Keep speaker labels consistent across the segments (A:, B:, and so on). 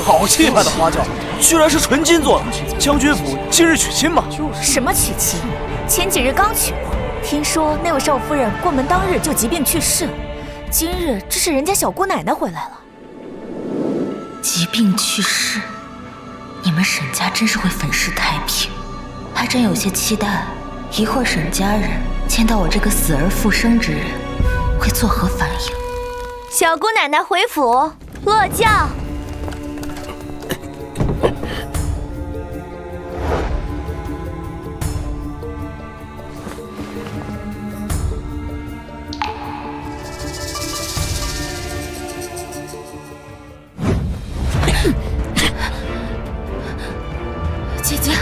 A: 好气派的花轿，居然是纯金做的。将军府今日娶亲吗？
B: 什么娶亲？前几日刚娶过。听说那位少夫人过门当日就疾病去世，今日这是人家小姑奶奶回来了。
C: 疾病去世，你们沈家真是会粉饰太平，还真有些期待，一会儿沈家人见到我这个死而复生之人，会作何反应？
B: 小姑奶奶回府，落轿。
C: 姐姐，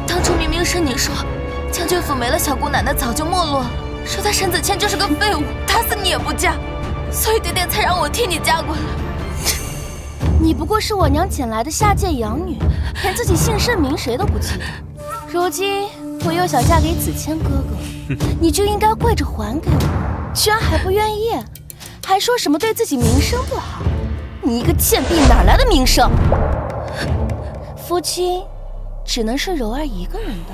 C: 当初明明是你说将军府没了小姑奶奶早就没落，说她沈子谦就是个废物，打死你也不嫁，所以爹爹才让我替你嫁过来。
D: 你不过是我娘捡来的下贱养女，连自己姓甚名谁都不记得。如今我又想嫁给子谦哥哥，你就应该跪着还给我，居然还不愿意，还说什么对自己名声不好。你一个贱婢哪来的名声？夫君只能是柔儿一个人的，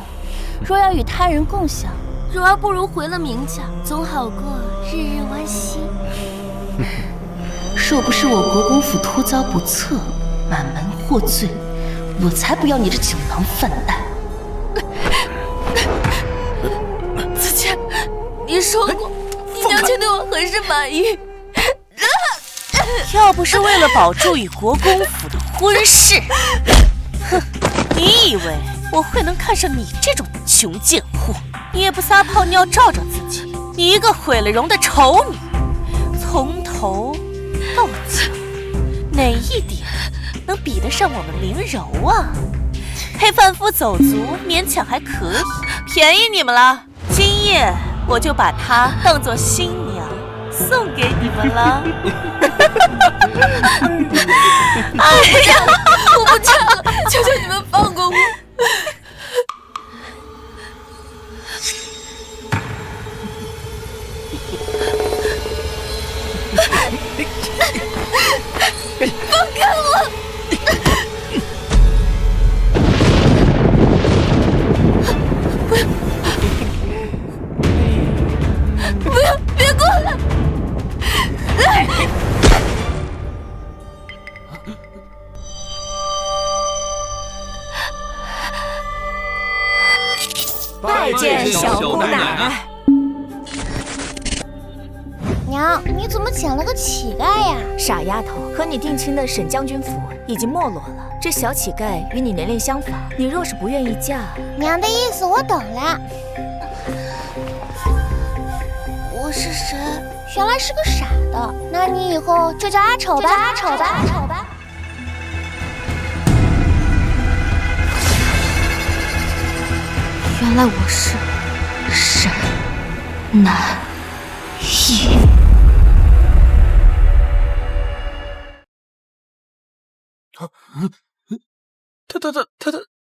D: 若要与他人共享，柔儿不如回了明家，总好过日日弯膝。若不是我国公府突遭不测，满门获罪，我才不要你这酒囊饭袋。
C: 子谦，你说过你娘亲对我很是满意。
E: 要不是为了保住与国公府的婚事，哼，你以为我会能看上你这种穷贱货？你也不撒泡尿照照自己，你一个毁了容的丑女，从头到脚哪一点能比得上我们凌柔啊？配贩夫走卒勉强还可以，便宜你们了。今夜我就把她当作新娘送给你们了。
C: 哎呀，我不嫁了，求求你们放过我。放开我！不要，别过来！
B: 拜见小姑奶奶。
D: 娘，你怎么捡了个乞丐呀？
B: 傻丫头，和你定亲的沈将军府已经没落了，这小乞丐与你年龄相仿，你若是不愿意嫁，
D: 娘的意思我懂了。
C: 我是谁？
D: 原来是个傻的，那你以后就叫阿丑吧，阿丑吧，阿丑吧。
C: 原来我是沈南逸。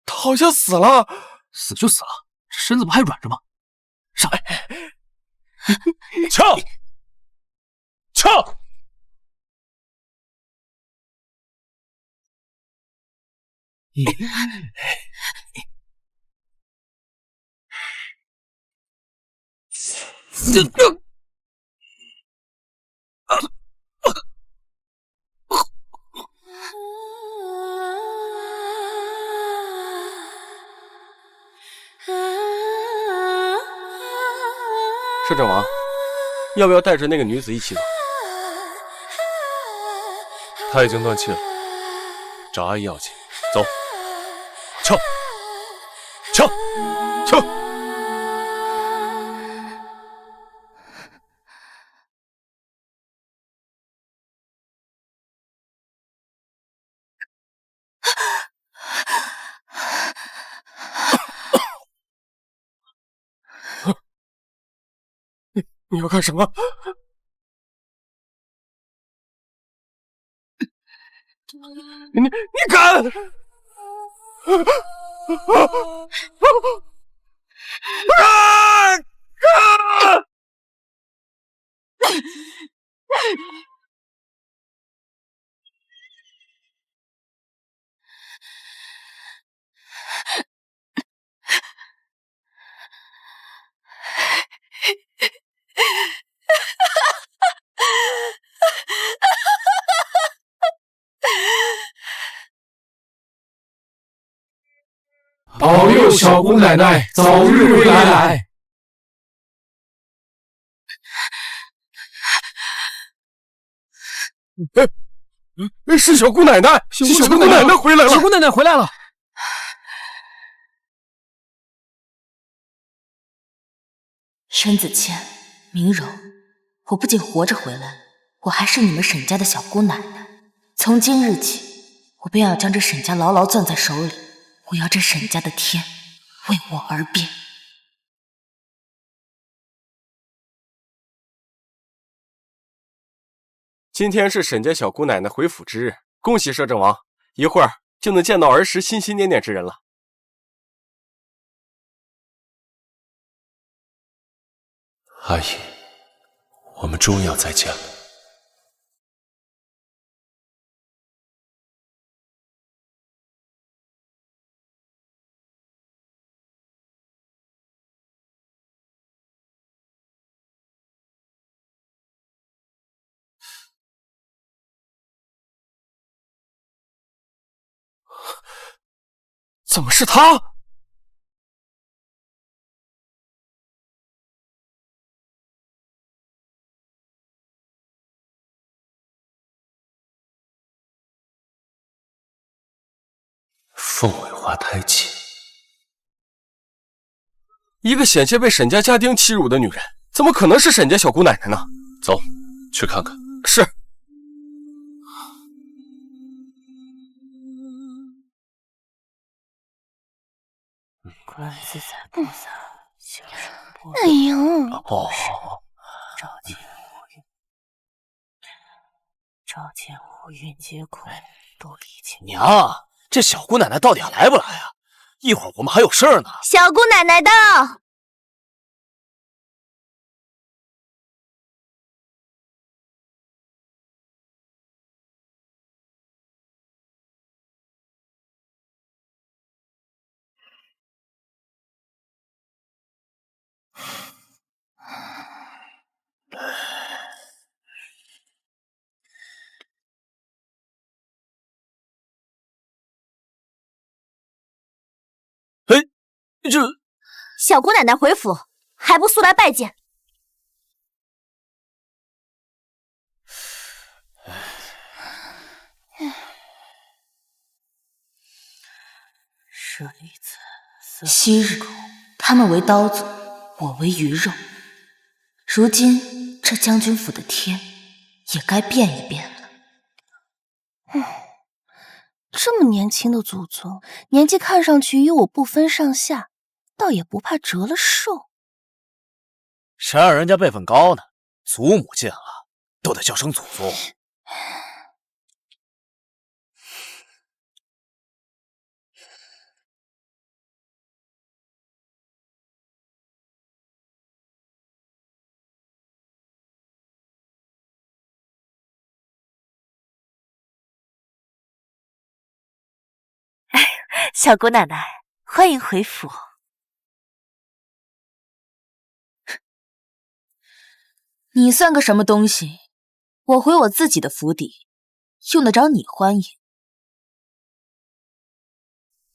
A: 他好像死了。
F: 死就死了，身子不还软着吗？上来，
A: 枪！枪！
G: 摄政王，要不要带着那个女子一起走？
H: 她已经断气了，找阿姨要紧。走，
A: 枪！枪！枪！你要干什么？你敢！
I: 佑小姑奶奶早日归来。
G: 是小姑奶奶，小姑奶奶回来了，
F: 小姑奶奶回来了。
C: 申子谦、明柔，我不仅活着回来，我还是你们沈家的小姑奶奶。从今日起，我便要将这沈家牢牢攥在手里，我要这沈家的天为我而变。
G: 今天是沈家小姑奶奶回府之日，恭喜摄政王，一会儿就能见到儿时心心念念之人了。
H: 阿姨，我们终于要再见了。
G: 怎么是他？
H: 凤尾花胎记，
G: 一个险些被沈家家丁欺辱的女人，怎么可能是沈家小姑奶奶呢？
H: 走，去看看。
G: 是。
E: 观自在菩萨，行深般
D: 哎呦，
E: 赵见无蕴皆空，都已经。
A: 娘，这小姑奶奶到底还来不来啊？一会儿我们还有事儿呢。
B: 小姑奶奶到。
A: 这
B: 小姑奶奶回府，还不速来拜见？
E: 舍利子，
C: 昔日他们为刀俎，我为鱼肉。如今这将军府的天也该变一变了。
D: 这么年轻的祖宗，年纪看上去与我不分上下，倒也不怕折了寿。
A: 谁让人家辈分高呢？祖母见了都得叫声祖宗。
E: 小姑奶奶，欢迎回府。
C: 你算个什么东西？我回我自己的府邸，用得着你欢迎？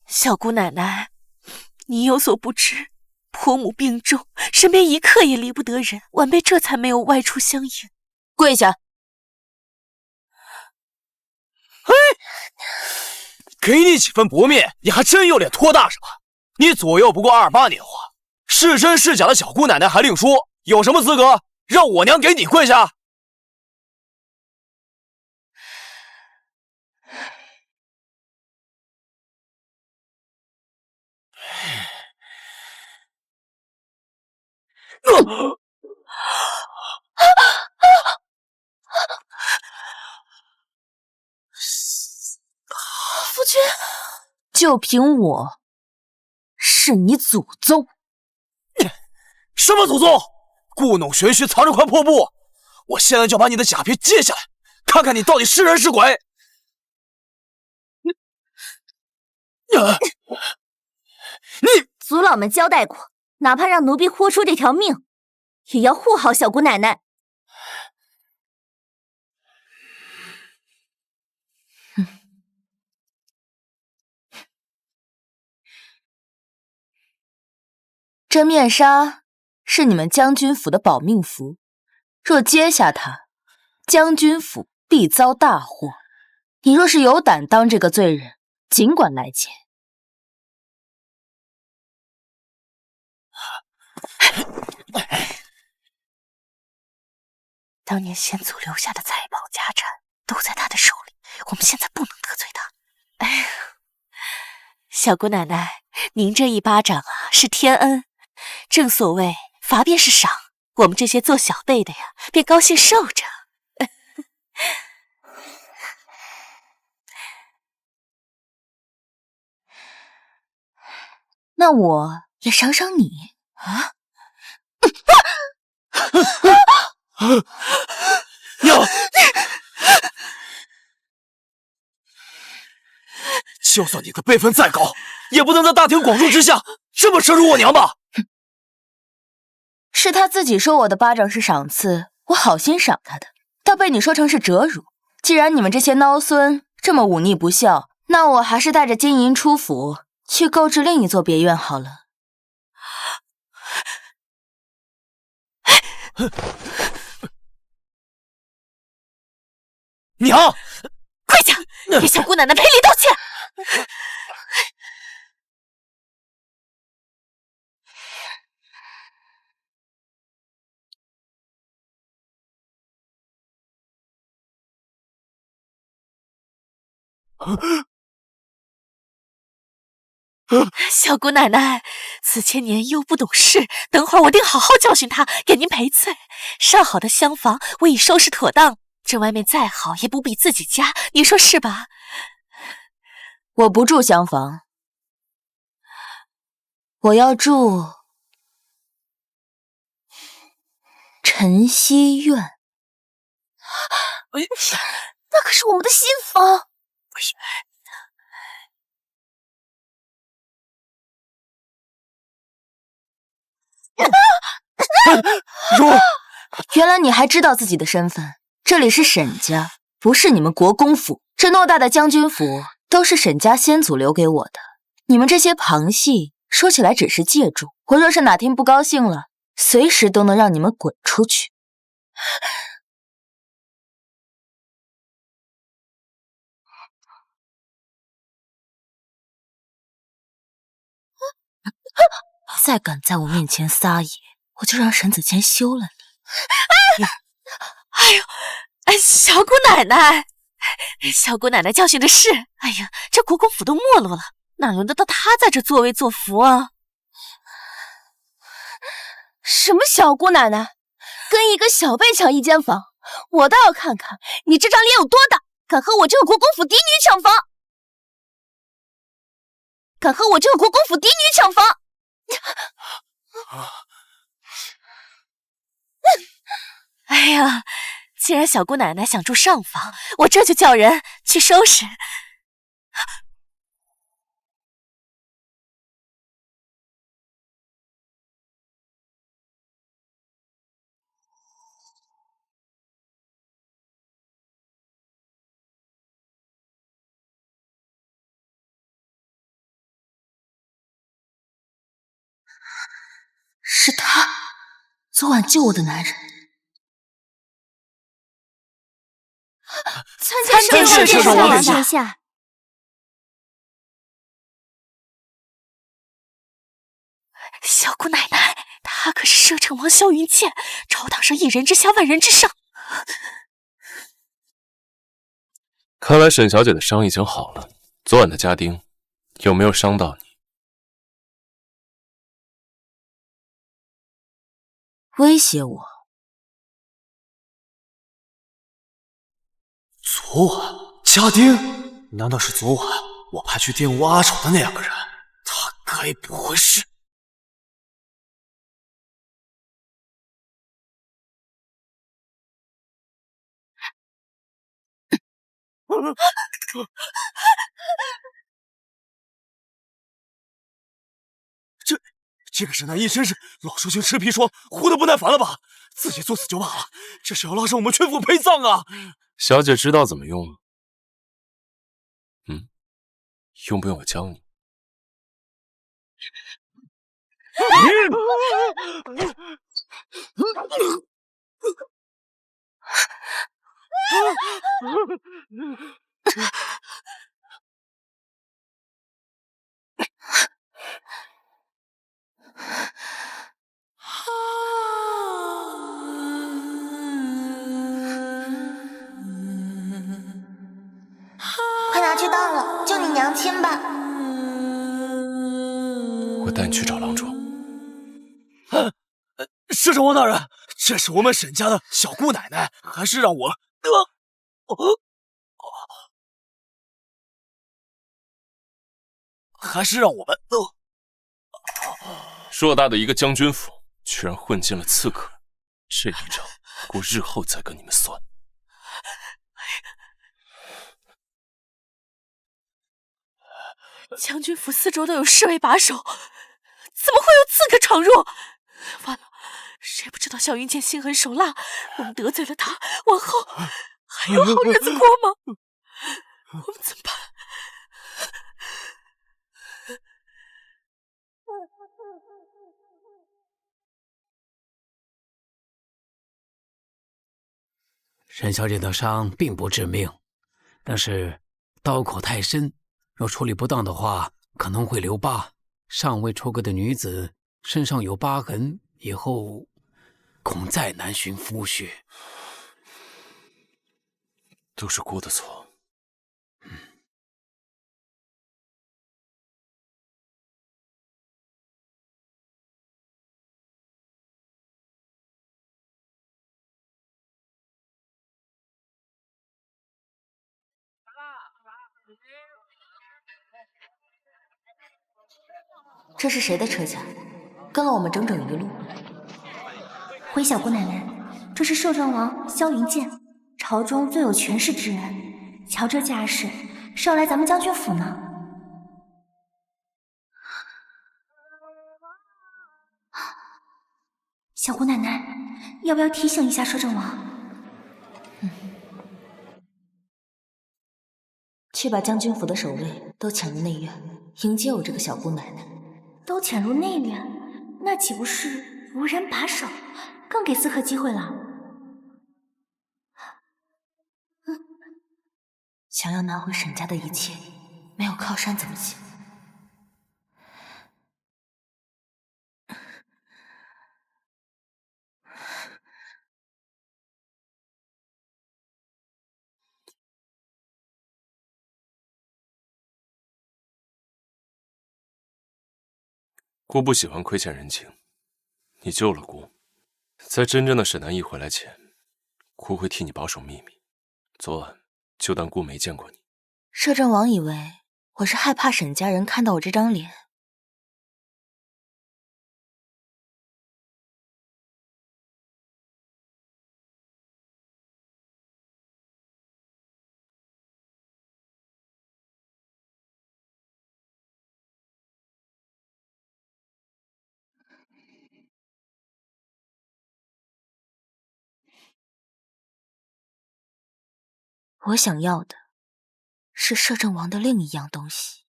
E: 小姑奶奶，你有所不知，婆母病重，身边一刻也离不得人，晚辈这才没有外出相迎。
C: 跪下！
A: 嘿，给你几分薄面，你还真有脸托大什么？你左右不过28年华，是真是假的小姑奶奶还另说，有什么资格让我娘给你跪下？
D: 夫君，
C: 就凭我是你祖宗？
A: 什么祖宗？故弄玄虚，藏着块破布！我现在就把你的假皮揭下来，看看你到底是人是鬼！你
B: 祖老们交代过，哪怕让奴婢豁出这条命，也要护好小姑奶奶。
C: 这面纱是你们将军府的保命符，若揭下它，将军府必遭大祸。你若是有胆当这个罪人，尽管来见。
E: 当年先祖留下的财宝家产都在他的手里，我们现在不能得罪他。哎呀，小姑奶奶，您这一巴掌啊是天恩，正所谓罚便是赏，我们这些做小辈的呀，便高兴受着。
C: 那我也赏赏你啊！
A: 娘，就算你的辈分再高，也不能在大庭广众之下这么羞辱我娘吧？
C: 是他自己说我的巴掌是赏赐，我好心赏他的，倒被你说成是折辱。既然你们这些孬孙这么忤逆不孝，那我还是带着金银出府，去购置另一座别院好了。
A: 娘，
E: 快讲，给小姑奶奶赔礼道歉。小姑奶奶，此前年幼不懂事，等会儿我定好好教训她，给您赔罪。上好的厢房我已收拾妥当，这外面再好也不比自己家，你说是吧？
C: 我不住厢房，我要住晨曦院。
D: 那可是我们的新房。
A: 如，
C: 原来你还知道自己的身份。这里是沈家，不是你们国公府。这偌大的将军府都是沈家先祖留给我的。你们这些旁系，说起来只是借住。我若是哪天不高兴了，随时都能让你们滚出去。再敢在我面前撒野，我就让沈子谦休了你。
E: 哎，小姑奶奶，小姑奶奶教训的是。哎呀，这国公府都没落了，哪轮得到她在这作威作福啊？
D: 什么小姑奶奶，跟一个小辈抢一间房，我倒要看看你这张脸有多大，敢和我这个国公府嫡女抢房！敢和我这个国公府嫡女抢房！
E: 哎呀，既然小姑奶奶想住上房，我这就叫人去收拾。
C: 是他，昨晚救我的男人。
D: 参见
A: 是王殿
D: 下。
B: 下。
E: 小姑奶奶，她可是摄政王萧云倩，朝堂上一人之下，万人之上。
H: 看来沈小姐的伤已经好了。昨晚的家丁有没有伤到你？
C: 威胁我？
A: 昨晚家丁？难道是昨晚我派去玷污阿丑的那两个人？他该不会是……这个沈南一真是老寿星吃砒霜，活得不耐烦了吧？自己作死就罢了，这是要拉上我们全府陪葬啊！
H: 小姐知道怎么用吗？用不用我教你？
C: 快拿去当了，就你娘亲吧。
H: 我带你去找郎中。
A: 摄政王大人，这是我们沈家的小姑奶奶，还是让我
H: 偌大的一个将军府，居然混进了刺客，这一招，我日后再跟你们算。
E: 将军府四周都有侍卫把守，怎么会有刺客闯入？完了，谁不知道萧云剑心狠手辣，我们得罪了他，往后还有好日子过吗？我们怎么办？
F: 沈小姐的伤并不致命，但是刀口太深，若处理不当的话，可能会留疤。尚未出阁的女子身上有疤痕，以后恐再难寻夫婿。
H: 都是姑的错。
C: 这是谁的车驾？跟了我们整整一路。
B: 回小姑奶奶，这是摄政王萧云剑，朝中最有权势之人。瞧这架势，是要来咱们将军府呢。小姑奶奶，要不要提醒一下摄政王？
C: 去把将军府的守卫都请入内院，迎接我这个小姑奶奶。
B: 都潜入内院，那岂不是无人把守，更给刺客机会了？
C: 想要拿回沈家的一切，没有靠山怎么行？
H: 姑不喜欢亏欠人情，你救了姑，在真正的沈南一回来前，姑会替你保守秘密。昨晚就当姑没见过你。
C: 摄政王以为我是害怕沈家人看到我这张脸。我想要的是摄政王的另一样东西。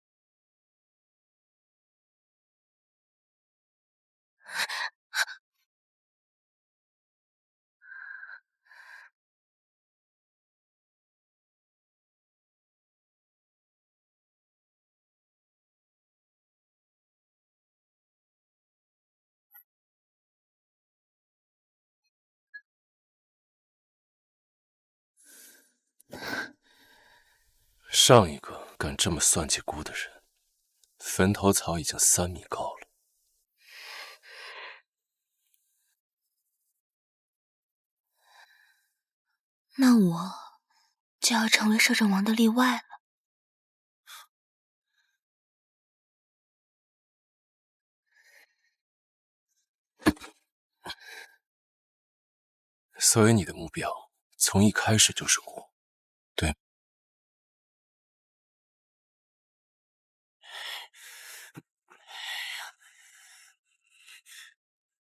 H: 上一个敢这么算计姑的人，坟头草已经3米高了。
C: 那我就要成为摄政王的例外了。
H: 所以你的目标从一开始就是姑，对吗？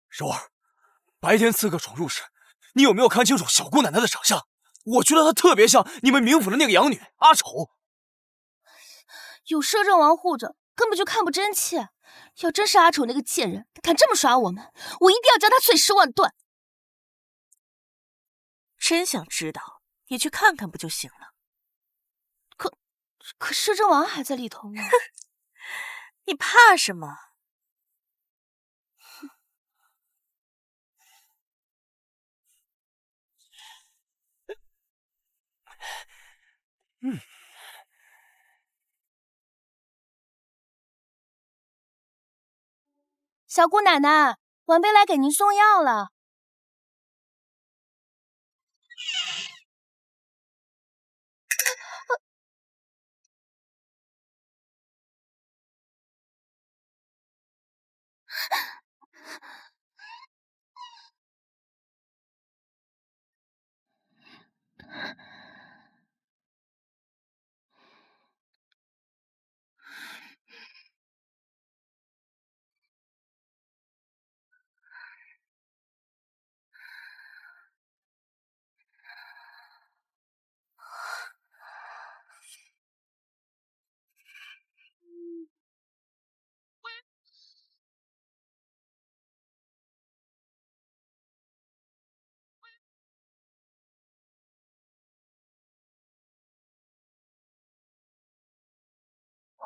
A: 柔儿，白天刺客闯入时，你有没有看清楚小姑奶奶的长相？我觉得她特别像你们冥府的那个养女阿丑。
D: 有摄政王护着，根本就看不真切，要真是阿丑那个贱人敢这么耍我们，我一定要将他碎尸万段。
E: 真想知道，你去看看不就行了？
D: 可摄政王还在里头呢。
E: 你怕什么？
D: 小姑奶奶，晚辈来给您送药了。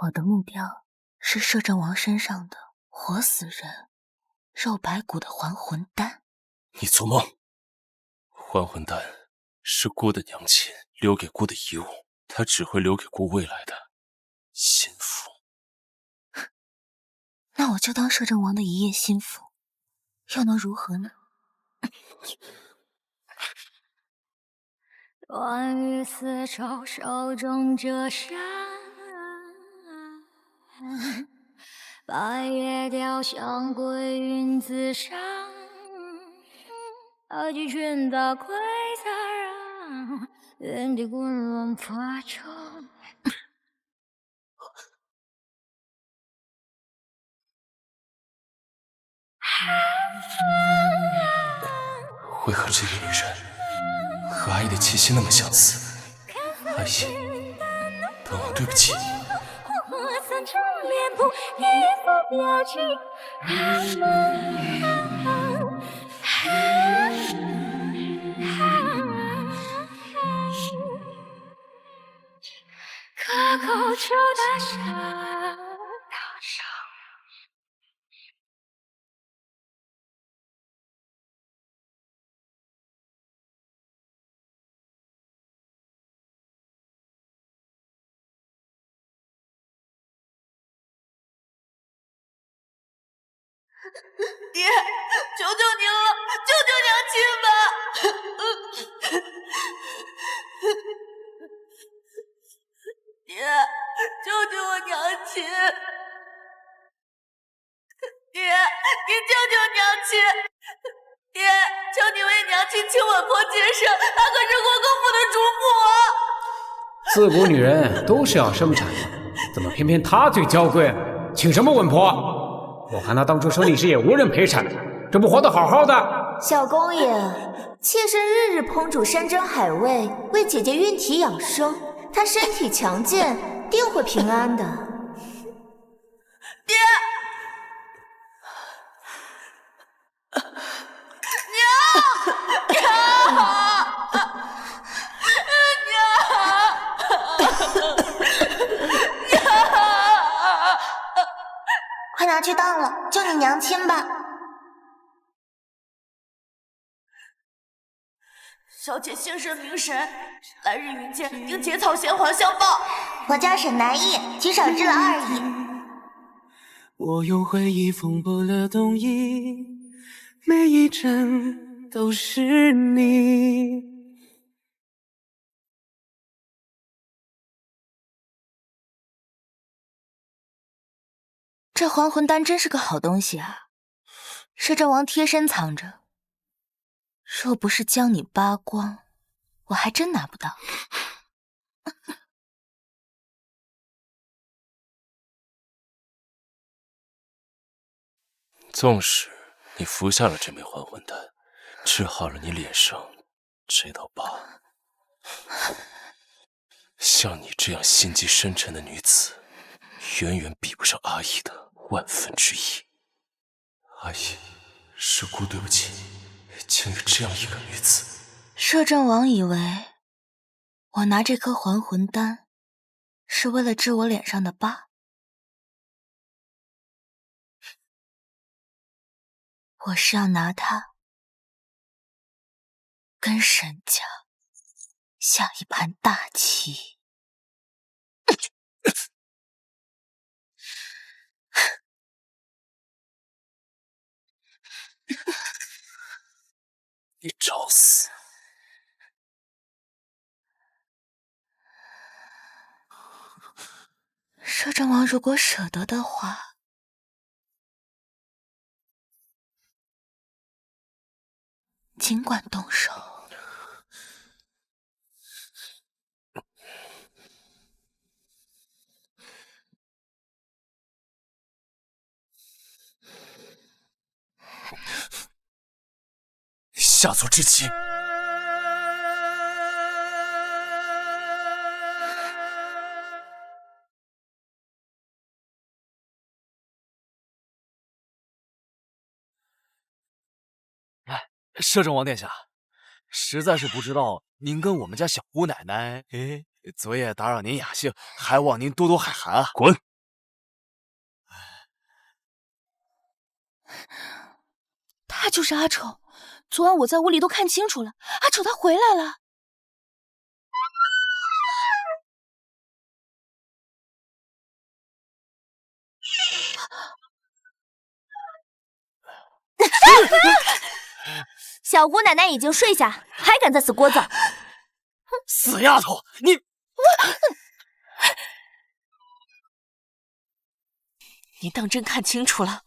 C: 我的目标是摄政王身上的活死人、肉白骨的还魂丹。
H: 你做梦！还魂丹是姑的娘亲留给姑的遗物，她只会留给姑未来的心腹。
C: 那我就当摄政王的一夜心腹，又能如何呢？
B: 乱雨丝绸，手中折扇，白叶雕像归云自赏，二季春到归杂壤，原地滚乱发愁。
H: 为何这个女人和阿姨的气息那么相似？阿姨，本王对不起你。
B: 三成脸部一副表情，可口就大声。
E: 爹，求求您了，救救娘亲吧！爹，救救我娘亲！爹，您救救娘亲！爹，求你为娘亲请稳婆接生，她可是国公府的主母啊！
I: 自古女人都是要生产的，怎么偏偏她最娇贵？请什么稳婆？我看她当初生你时也无人陪产，这不活得好好的？
B: 小公爷，妾身日日烹煮山珍海味，为姐姐孕体养生。她身体强健，定会平安的。
E: 爹，
B: 快拿去当了，救你娘亲吧。
E: 小姐姓甚名谁？来日云见，定结草衔环相报。
B: 我叫沈南翼，举手之劳而已。
J: 我用回忆缝补了冬衣，每一针都是你。
C: 这还魂丹真是个好东西啊！摄政王贴身藏着，若不是将你扒光，我还真拿不到。
H: 纵使你服下了这枚还魂丹，治好了你脸上这道疤，像你这样心机深沉的女子，远远比不上阿义的1/1000。阿姨，是姑对不起，竟与这样一个女子。
C: 摄政王以为我拿这颗还魂丹是为了治我脸上的疤，我是要拿它跟沈家下一盘大棋。
H: 你找死！
C: 摄政王如果舍得的话，尽管动手。
A: 下作之妻。摄政王殿下，实在是不知道您跟我们家小姑奶奶，昨夜打扰您雅兴，还望您多多海涵啊！
H: 滚！
D: 他就是阿丑，昨晚我在屋里都看清楚了，阿丑他回来了。
B: 小姑奶奶已经睡下，还敢在此聒噪！
A: 死丫头，你！
E: 你当真看清楚了？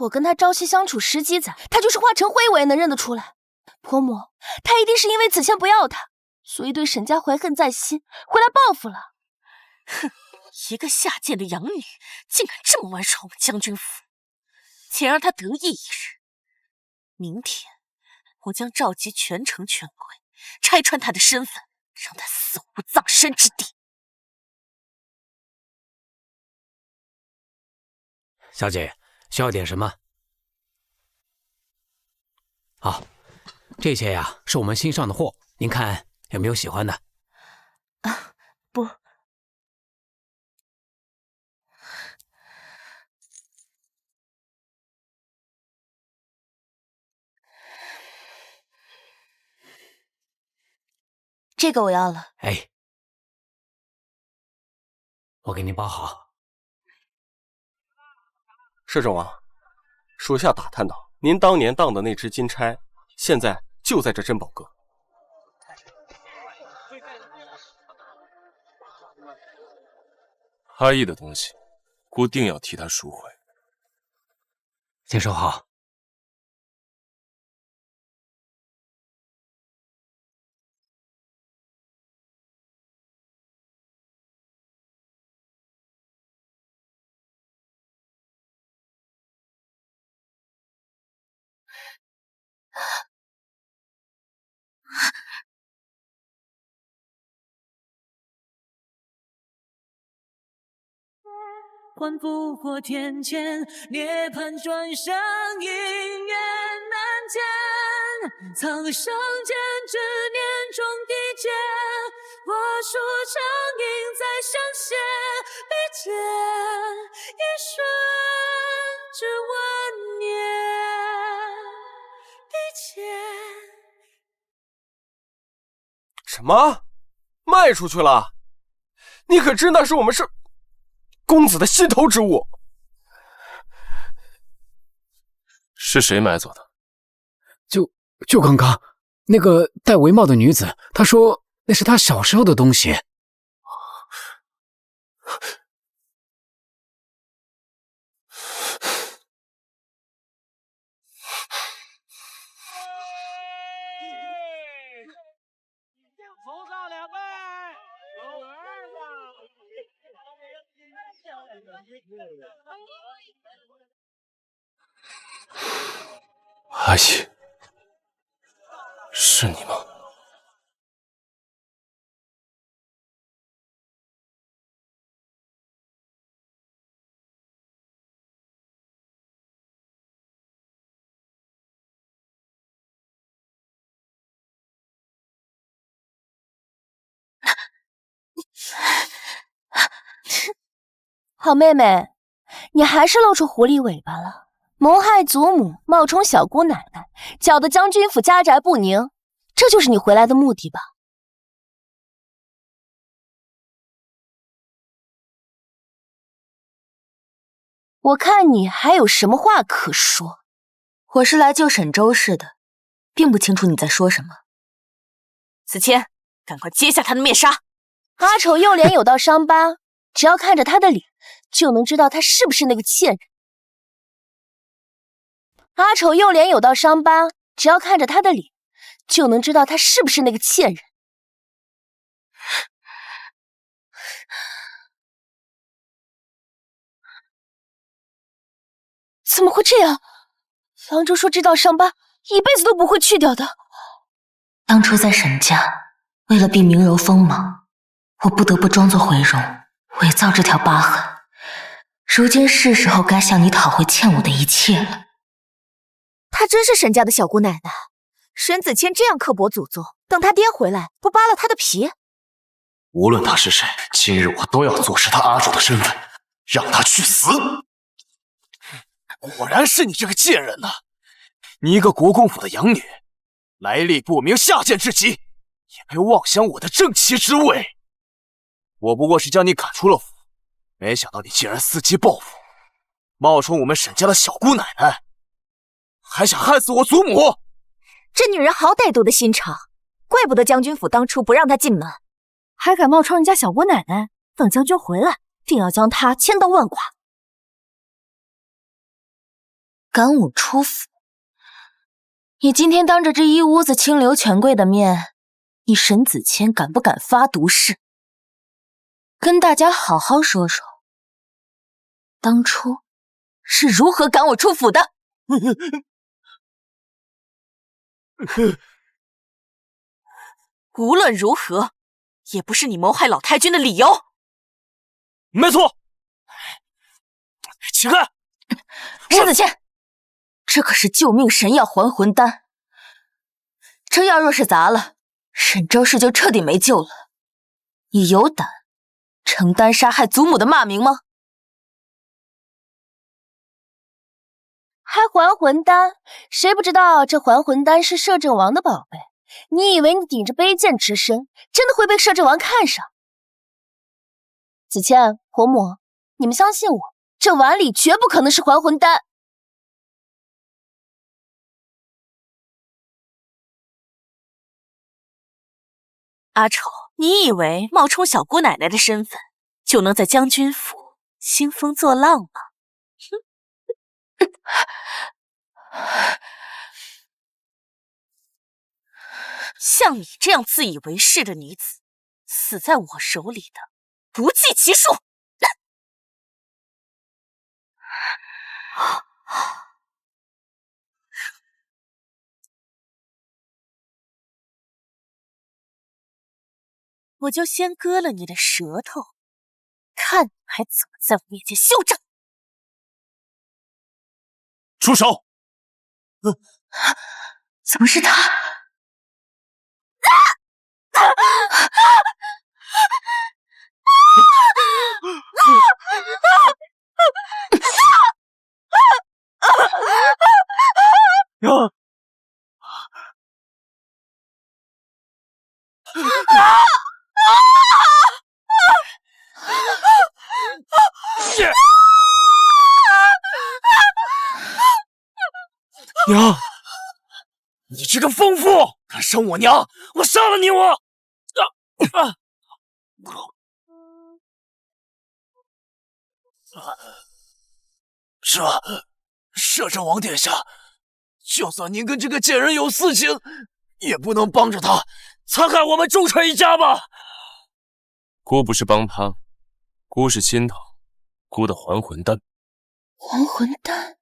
D: 我跟他朝夕相处10几载，他就是化成灰我也能认得出来。婆母，他一定是因为子谦不要他，所以对沈家怀恨在心，回来报复了。
E: 哼，一个下贱的养女，竟敢这么玩耍我们将军府，且让他得意一日。明天我将召集全城权贵，拆穿他的身份，让他死无葬身之地。
F: 小姐，需要点什么？好，这些呀是我们新上的货，您看有没有喜欢的？
C: 啊，不。这个我要了。
F: 哎，我给您包好。
G: 摄政王，属下打探到，您当年当的那只金钗，现在就在这珍宝阁。
H: 阿义的东西，姑定要替他赎回。
F: 请收好。
J: 还复活天堑，涅槃转生，姻缘难见。苍生间，执念中缔结，我书成影在相携，笔尖一瞬至万年，笔尖。
G: 什么？卖出去了？你可知那是我们公子的心头之物？
H: 是谁买走的？
I: 就刚刚那个戴围帽的女子，她说那是她小时候的东西。
J: 奉上2杯，有儿子。
H: 阿义，是你吗？
D: 好妹妹，你还是露出狐狸尾巴了，谋害祖母，冒充小姑奶奶，搅得将军府家宅不宁，这就是你回来的目的吧？我看你还有什么话可说。
C: 我是来救沈周氏的，并不清楚你在说什么。
E: 子谦，赶快揭下他的面纱。
D: 阿丑右脸有道伤疤，只要看着他的脸，就能知道他是不是那个贱人。阿丑右脸有道伤疤，只要看着他的脸，就能知道他是不是那个贱人。怎么会这样？郎中说这道伤疤一辈子都不会去掉的。
C: 当初在沈家，为了避明柔锋芒，我不得不装作毁容，伪造这条疤痕。如今是时候该向你讨回欠我的一切了。
K: 她真是沈家的小姑奶奶。沈子谦这样刻薄祖宗，等他爹回来，不扒了他的皮？
A: 无论他是谁，今日我都要坐实他阿楚的身份，让他去死！果然是你这个贱人呐！你一个国公府的养女，来历不明，下贱至极，也配妄想我的正妻之位。我不过是将你赶出了府，没想到你竟然伺机报复，冒充我们沈家的小姑奶奶，还想害死我祖母！
K: 这女人好歹毒的心肠，怪不得将军府当初不让她进门，还敢冒充人家小姑奶奶。等将军回来，定要将她千刀万剐。
C: 赶我出府？你今天当着这一屋子清流权贵的面，你沈子谦敢不敢发毒誓？跟大家好好说说，当初是如何赶我出府的？
E: 无论如何，也不是你谋害老太君的理由。
A: 没错。起开！
C: 沈子谦，这可是救命神药还魂丹，这药若是砸了，沈周氏就彻底没救了。你有胆承担杀害祖母的骂名吗？
D: 还还魂丹？谁不知道这还魂丹是摄政王的宝贝？你以为你顶着卑贱之身，真的会被摄政王看上？子谦、婆母，你们相信我，这碗里绝不可能是还魂丹。
E: 阿丑，你以为冒充小姑奶奶的身份，就能在将军府兴风作浪吗？像你这样自以为是的女子，死在我手里的不计其数。我就先割了你的舌头，看你还怎么在我面前嚣张！
A: 住手！
C: 怎么是他？
A: 娘，你这个疯妇，敢伤我娘，我杀了你！摄政王殿下，就算您跟这个贱人有私情，也不能帮着他残害我们忠臣一家吧？
H: 姑不是帮他，姑是心疼姑的还魂丹。
D: 还魂丹？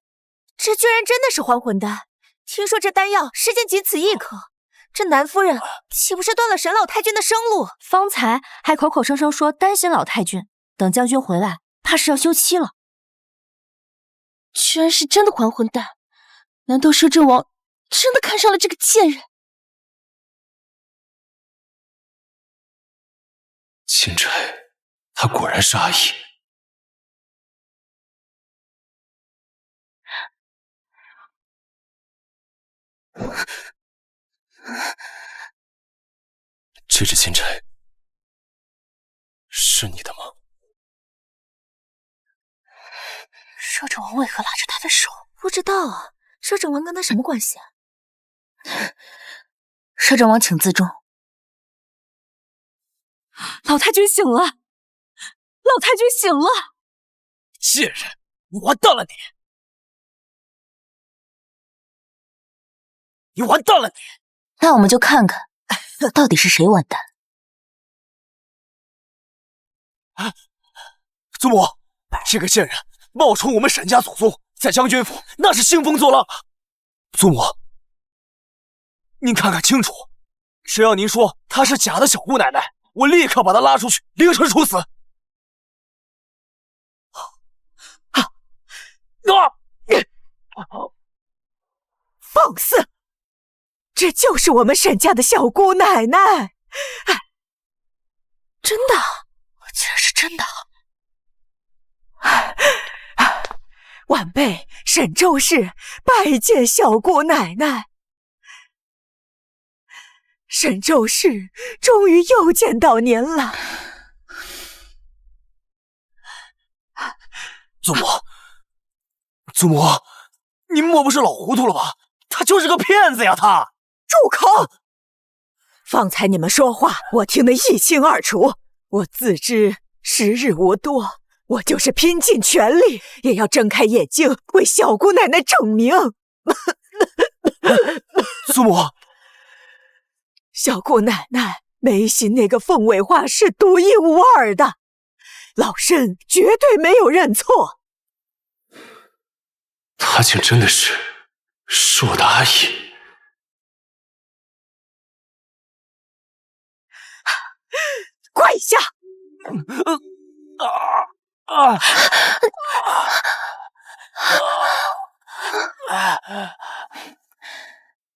K: 这居然真的是还魂丹！听说这丹药时间仅此一刻，这南夫人岂不是断了沈老太君的生路？方才还口口声声说担心老太君，等将军回来，怕是要休妻了。
D: 居然是真的还魂丹！难道摄政王真的看上了这个贱人？
H: 钦差，他果然是阿义。这支金钗是你的吗？
K: 摄政王为何拉着他的手？不知道啊，摄政王跟他什么关系啊？
C: 摄政王请自重。
K: 老太君醒了，老太君醒了！
A: 贱人，你完蛋了你！你完蛋了你！
C: 那我们就看看，到底是谁完蛋。
A: 祖母，这个贱人冒充我们沈家祖宗，在将军府那是兴风作浪啊！祖母，您看看清楚，只要您说她是假的小姑奶奶，我立刻把她拉出去，凌迟处死。
K: 放肆！这就是我们沈家的小姑奶奶！真的，竟然是真的！晚辈沈周氏拜见小姑奶奶。沈周氏终于又见到您了。
A: 祖母，祖母，您莫不是老糊涂了吧？他就是个骗子呀！他
K: 住口！方才你们说话，我听得一清二楚。我自知时日无多，我就是拼尽全力，也要睁开眼睛为小姑奶奶证明。
A: 祖母，
K: 小姑奶奶眉心那个凤尾花是独一无二的，老身绝对没有认错。
H: 他竟真的是我的阿姨！
K: 跪下！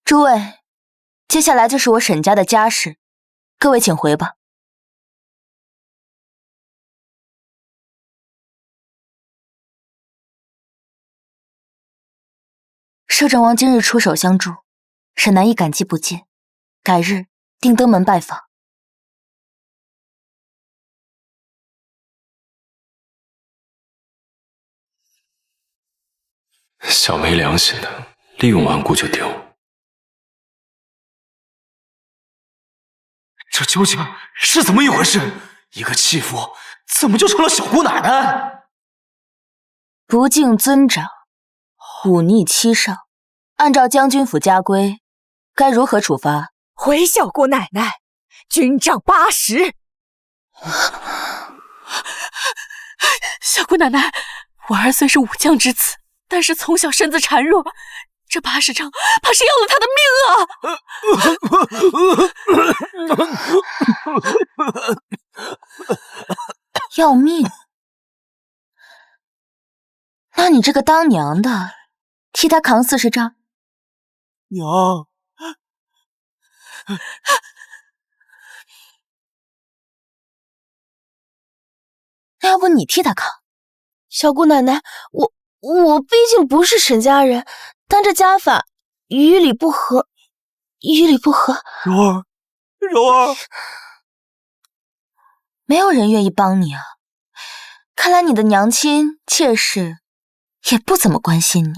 C: 诸位，接下来就是我沈家的家事，各位请回吧。摄政王今日出手相助，沈南亦感激不尽，改日定登门拜访。
H: 小没良心的，利用顽固就丢。
A: 这究竟是怎么一回事？一个弃妇怎么就成了小姑奶奶？
C: 不敬尊长，忤逆妻上，按照将军府家规，该如何处罚？
K: 回小姑奶奶，军杖80。
E: 小姑奶奶，我儿虽是武将之子，但是从小身子孱弱，这80杖怕是要了他的
C: 命啊！要命？那你这个当娘的，替他扛40杖。
A: 娘，
C: 那要不你替他扛？
D: 小姑奶奶，我毕竟不是沈家人，但这家法与理不合，与理不合。
A: 柔儿，柔儿，
C: 没有人愿意帮你啊！看来你的娘亲妾室也不怎么关心你。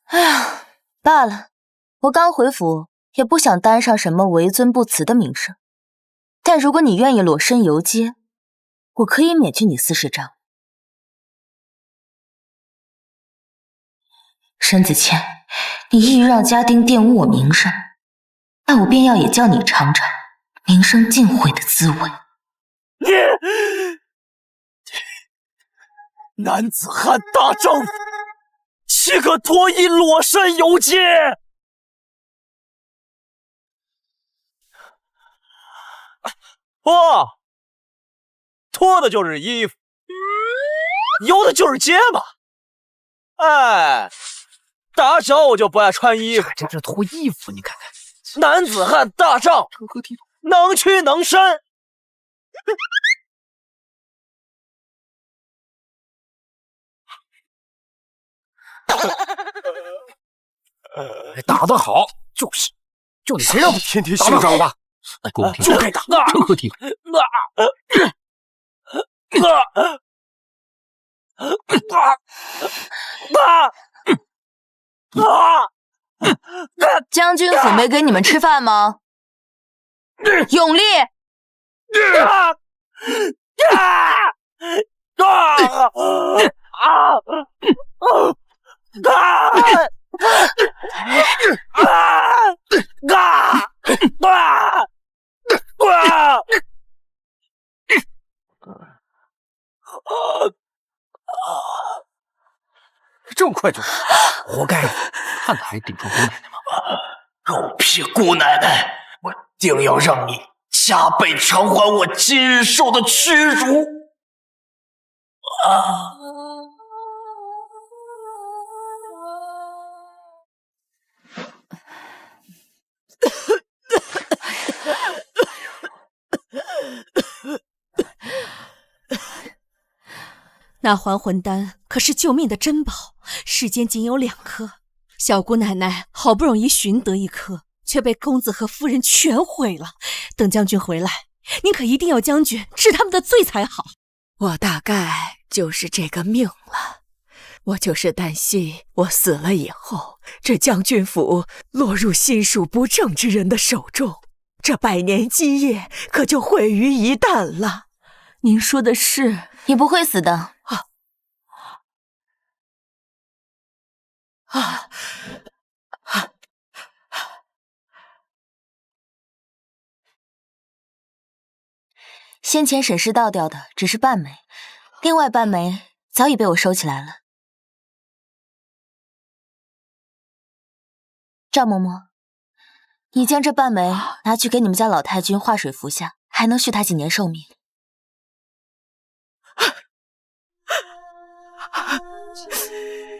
C: 哎呀，罢了，我刚回府，也不想担上什么为尊不辞的名声。但如果你愿意裸身游街，我可以免去你40杖。沈子谦，你意欲让家丁玷污我名声，那我便要也叫你尝尝名声尽毁的滋味。
A: 男子汉大丈夫，岂可脱衣裸身游街？脱的就是衣服，游的就是街嘛。哎，打小我就不爱穿衣服，
F: 在这脱衣服，你看看，
A: 男子汉大丈夫，能屈能伸。
I: 打得好，就你谁让
A: 天天
I: 打得好吧？
F: 给我听，
I: 就该打，
F: 成何体统？
C: 将军府没给你们吃饭吗？永历！
A: 这么快就
F: 活该！看他还顶撞姑奶奶吗？
A: 狗屁姑奶奶！我定要让你加倍偿还我今日受的屈辱！
J: 那还魂丹可是救命的珍宝，世间仅有2颗。小姑奶奶好不容易寻得1颗，却被公子和夫人全毁了。等将军回来，您可一定要将军治他们的罪才好。
L: 我大概就是这个命了。我就是担心我死了以后，这将军府落入心术不正之人的手中，这100年基业可就毁于一旦了。
J: 您说的是？
C: 你不会死的。先前沈氏倒掉的只是半枚，另外半枚早已被我收起来了。赵嬷嬷，你将这半枚拿去给你们家老太君化水服下，还能续他几年寿命。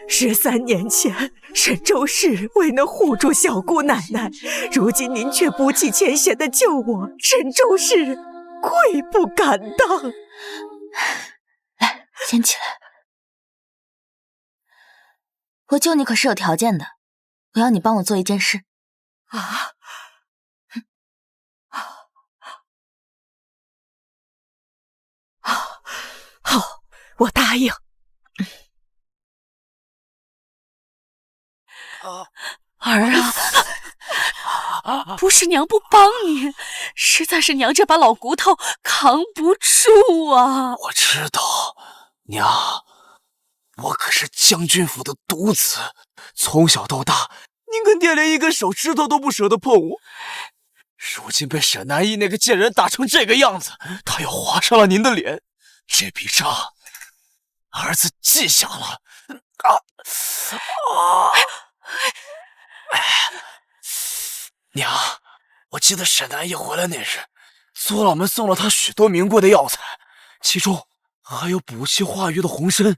L: 13年前，沈周氏未能护住小姑奶奶，如今您却不计前嫌的救我，沈周氏愧不敢当。
C: 来，先起来。我救你可是有条件的，我要你帮我做一件事。
L: 好，我答应。
J: 儿啊，不是娘不帮你，实在是娘这把老骨头扛不住啊！
A: 我知道，娘，我可是将军府的独子，从小到大，您跟爹连一根手指头都不舍得碰我。如今被沈南义那个贱人打成这个样子，他又划伤了您的脸，这笔账，儿子记下了。娘，我记得沈南义回来那日，左老们送了他许多名贵的药材，其中还有补气化瘀的红参。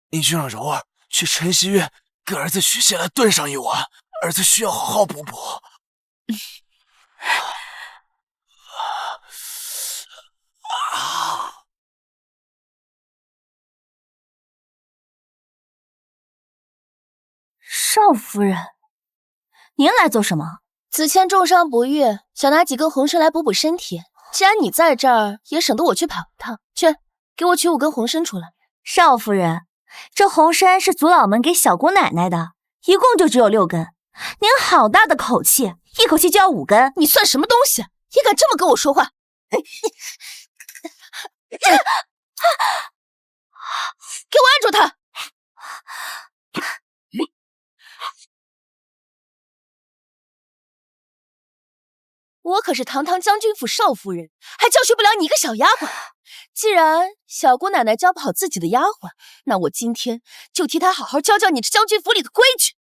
A: 您就让柔儿去晨曦院给儿子许下来炖上一碗，儿子需要好好补补。
B: 少夫人，您来做什么？
D: 子谦重伤不愈，想拿几根红参来补补身体。既然你在这儿，也省得我去跑一趟。去，给我取5根红参出来。
B: 少夫人，这红参是祖老们给小姑奶奶的，一共就只有6根。您好大的口气，一口气就要5根，
D: 你算什么东西？也敢这么跟我说话？给我按住他！我可是堂堂将军府少夫人，还教训不了你一个小丫鬟。既然小姑奶奶教不好自己的丫鬟，那我今天就替她好好教教你这将军府里的规矩。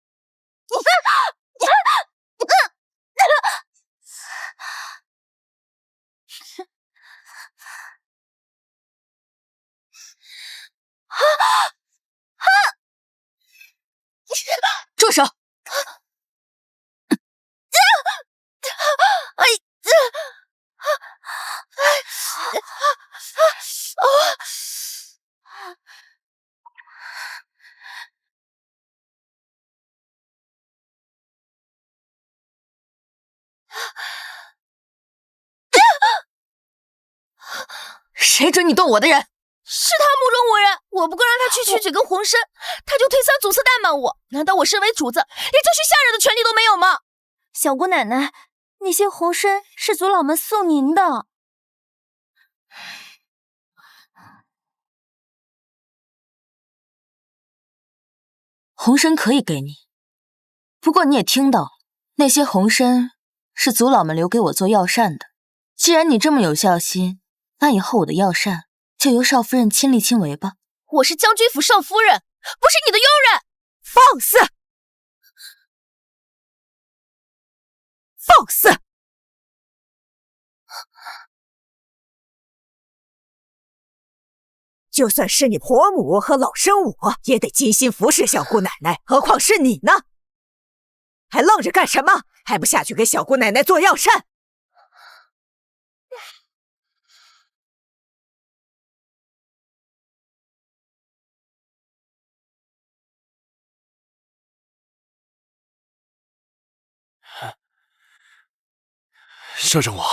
C: 住手！谁准你动我的人？
D: 是他目中无人，我不够让他去取几根红参，他就推三阻四怠慢我。难道我身为主子，连教训下人的权利都没有吗？
B: 小姑奶奶，那些红参是族老们送您的。
C: 红参可以给你，不过你也听到了，那些红参是族老们留给我做药膳的。既然你这么有孝心，那以后我的药膳就由少夫人亲力亲为吧。
D: 我是将军府少夫人，不是你的佣人。
L: 放肆！放肆！就算是你婆母和老生我，也得精心服侍小姑奶奶，何况是你呢？还愣着干什么？还不下去给小姑奶奶做药膳？
A: 摄政王，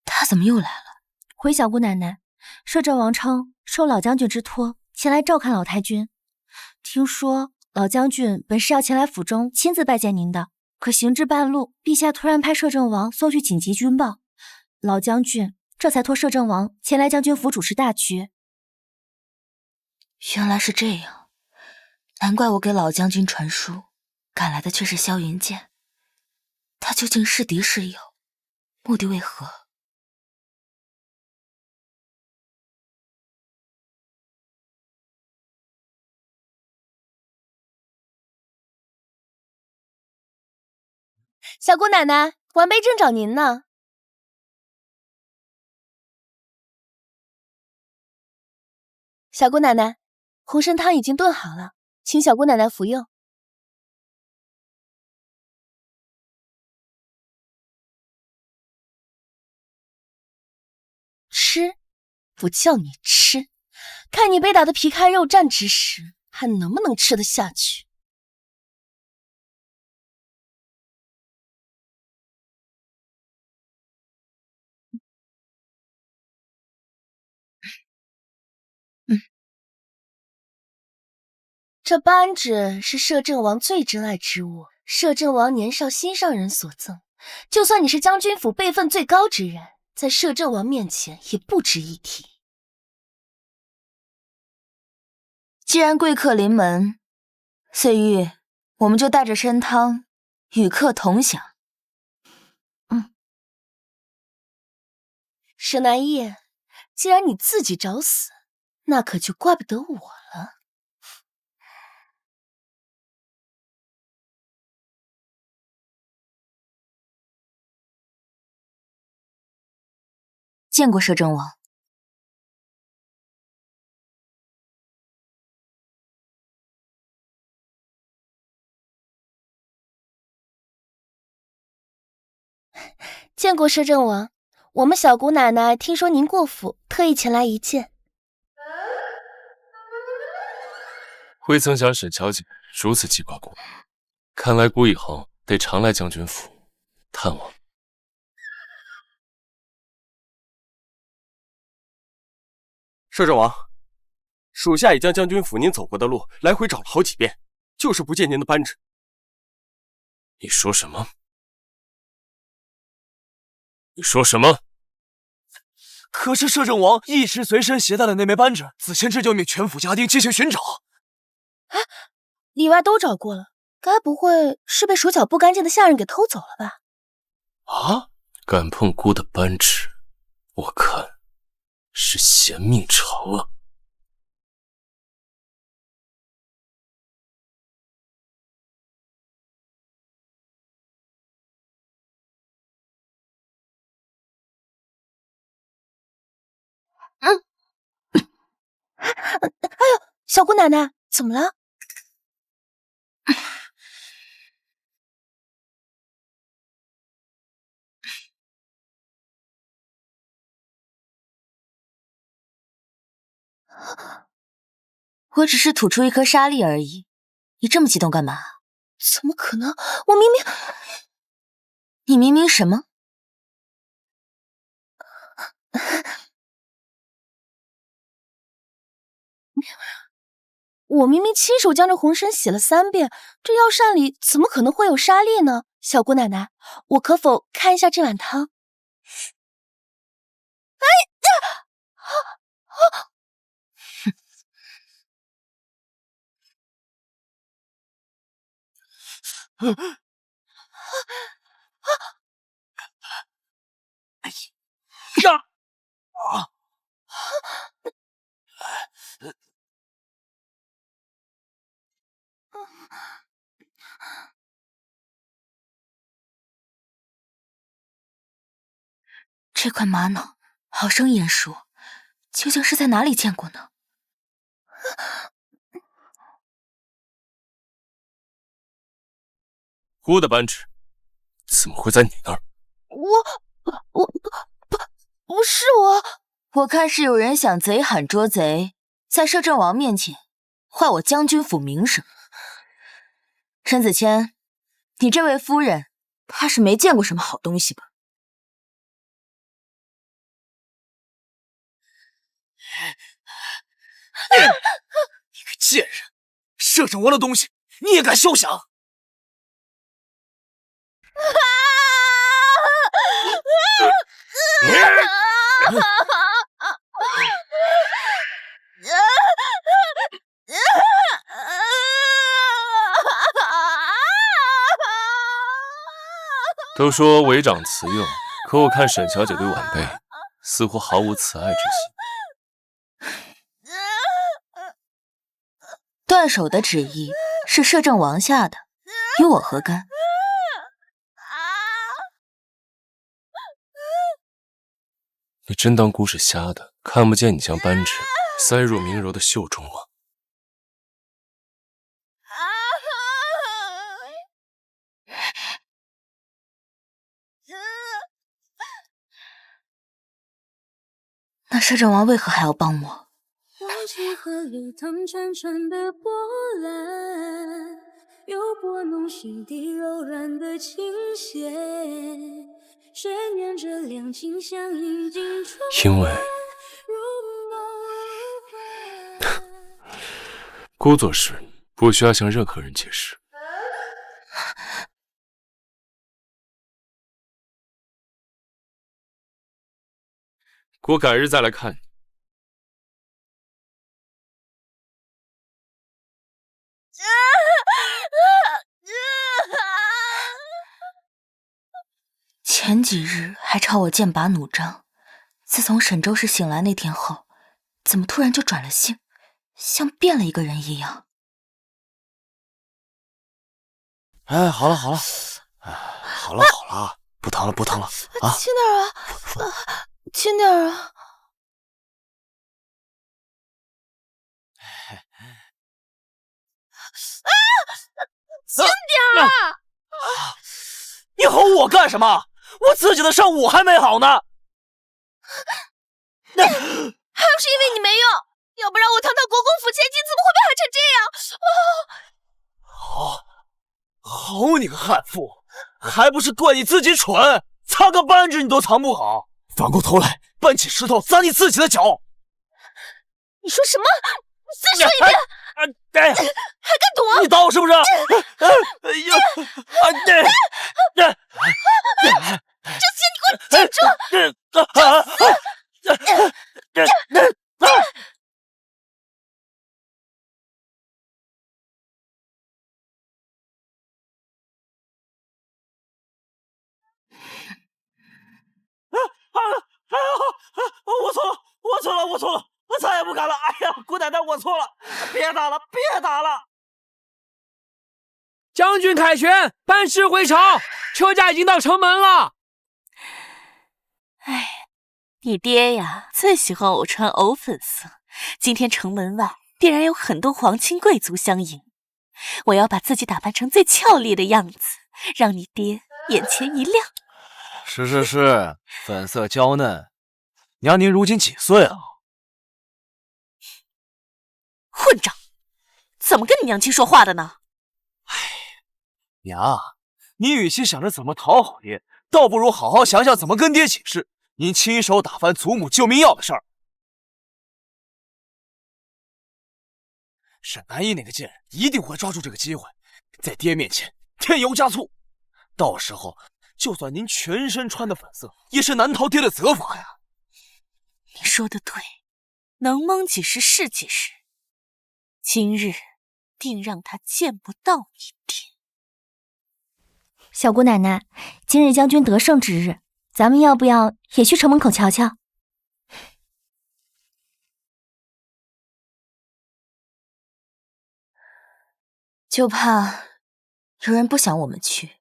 C: 他怎么又来了？
B: 回小姑奶奶，摄政王称受老将军之托，前来照看老太君。听说老将军本是要前来府中亲自拜见您的，可行至半路，陛下突然派摄政王送去紧急军报，老将军这才托摄政王前来将军府主持大局。
C: 原来是这样，难怪我给老将军传书，赶来的却是萧云剑。他究竟是敌是友？目的为何？
D: 小姑奶奶，晚辈正找您呢。小姑奶奶，红参汤已经炖好了，请小姑奶奶服用。吃？不叫你吃，看你被打得皮开肉绽之时，还能不能吃得下去？这扳指是摄政王最珍爱之物，摄政王年少心上人所赠。就算你是将军府辈分最高之人，在摄政王面前也不值一提。
C: 既然贵客临门，岁玉，我们就带着参汤与客同享。
D: 沈南叶，既然你自己找死，那可就怪不得我了。
C: 见过摄政王。
D: 见过摄政王，我们小姑奶奶听说您过府，特意前来一见。
H: 未曾想沈小姐如此记挂姑，看来姑以后得常来将军府探望。
G: 摄政王，属下已将将军府您走过的路来回找了好几遍，就是不见您的扳指。
H: 你说什么？你说什么？
A: 可是摄政王一时随身携带的那枚扳指，子谦这就命全府家丁进行寻找。
D: 哎，里外都找过了，该不会是被手脚不干净的下人给偷走了吧？
H: 啊！敢碰姑的扳指，我看是嫌命长啊！
D: 哎呦，小姑奶奶，怎么了？
C: 我只是吐出一颗沙粒而已，你这么激动干嘛？
D: 怎么可能？我明明……
C: 你明明什么？
D: 我明明亲手将这红参洗了3遍，这药膳里怎么可能会有沙粒呢？小姑奶奶，我可否看一下这碗汤？哎呀！
C: 这块玛瑙好生眼熟，究竟是在哪里见过呢？
H: 姑的扳指怎么会在你那儿？
D: 不是我。
C: 我看是有人想贼喊捉贼，在摄政王面前坏我将军府名声。沈子谦，你这位夫人怕是没见过什么好东西吧？
A: 你个贱人，摄政王的东西你也敢休想！
H: 都说为长慈幼，可我看沈小姐对晚辈似乎毫无慈爱之心。
C: 断手的旨意是摄政王下的，与我何干？
H: 你真当姑是瞎的，看不见你将扳指塞入明柔的袖中吗？
C: 那摄政王为何还要帮我？
J: 忘记河流淌潺潺的波澜，又拨弄心底柔软的琴弦，谁念着两情相映尽春
H: 因为姑做事不需要向任何人解释。姑改日再来看你。
C: 前几日还朝我剑拔弩张，自从沈州市醒来那天后，怎么突然就转了性，像变了一个人一样？
A: 哎，好了，好了，不疼了啊！
D: 轻点啊，轻点啊！轻点啊！
A: 你吼我干什么？我自己的伤我还没好呢。
D: 还不是因为你没用，要不然我堂堂国公府千金怎么会被害成这样？
A: 好你个悍妇，还不是怪你自己蠢，擦个扳指你都藏不好，反过头来搬起石头砸你自己的脚。
D: 你说什么？再说一遍！还敢躲？
A: 你刀是不是？
D: 这些你给我站住！
A: 我错了，我再也不敢了。哎呀，姑奶奶，我错了，别打了。
I: 将军凯旋，班师回朝，车驾已经到城门了。
E: 哎，你爹呀，最喜欢我穿藕粉色。今天城门外必然有很多皇亲贵族相迎，我要把自己打扮成最俏丽的样子，让你爹眼前一亮。
A: 是，粉色娇嫩。娘，您如今几岁了？
E: 混账！怎么跟你娘亲说话的呢？
A: 娘，你与其想着怎么讨好爹，倒不如好好想想怎么跟爹解释您亲手打翻祖母救命药的事儿。沈南一那个贱人一定会抓住这个机会，在爹面前添油加醋，到时候就算您全身穿的粉色，也是难逃爹的责罚呀。
E: 你说的对，能蒙几时是几时。今日定让他见不到你爹。
B: 小姑奶奶，今日将军得胜之日，咱们要不要也去城门口瞧瞧？
C: 就怕有人不想我们去。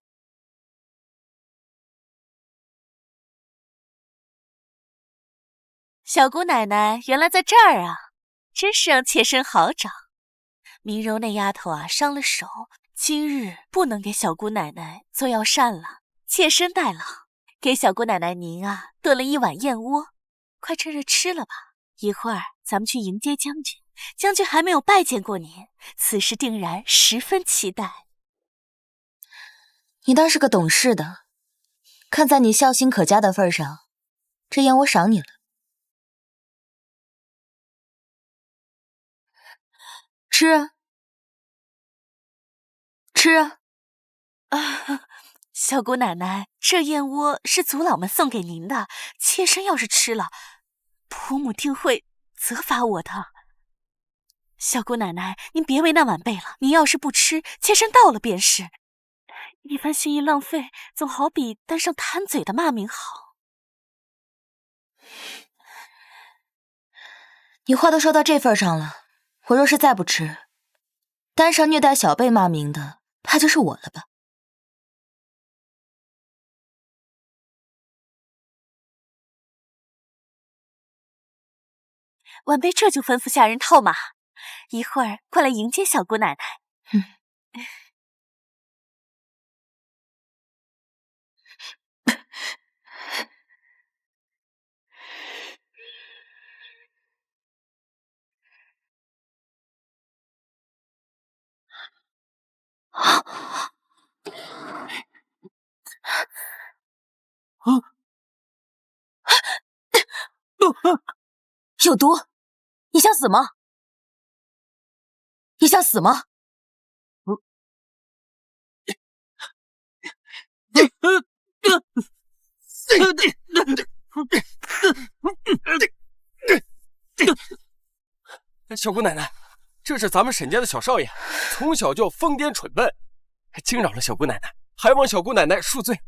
E: 小姑奶奶原来在这儿啊，真是让妾身好找。明柔那丫头啊伤了手，今日不能给小姑奶奶做药膳了，妾身代劳，给小姑奶奶您啊炖了一碗燕窝，快趁热吃了吧。一会儿咱们去迎接将军，将军还没有拜见过您，此事定然十分期待。
C: 你倒是个懂事的，看在你孝心可嘉的份上，这燕窝赏你了。吃啊，吃啊！
E: 小姑奶奶，这燕窝是祖老们送给您的，妾身要是吃了，婆母定会责罚我的。小姑奶奶，您别为难晚辈了，您要是不吃，妾身倒了便是。一番心意浪费，总好比担上贪嘴的骂名好。
C: 你话都说到这份上了，我若是再不吃，担上虐待小辈骂名的，怕就是我了吧？
E: 晚辈这就吩咐下人套马，一会儿过来迎接小姑奶奶。
C: 有毒！你想死吗？你想死吗？
G: 小姑奶奶，这是咱们沈家的小少爷，从小就疯癫蠢笨，惊扰了小姑奶奶，还望小姑奶奶恕罪。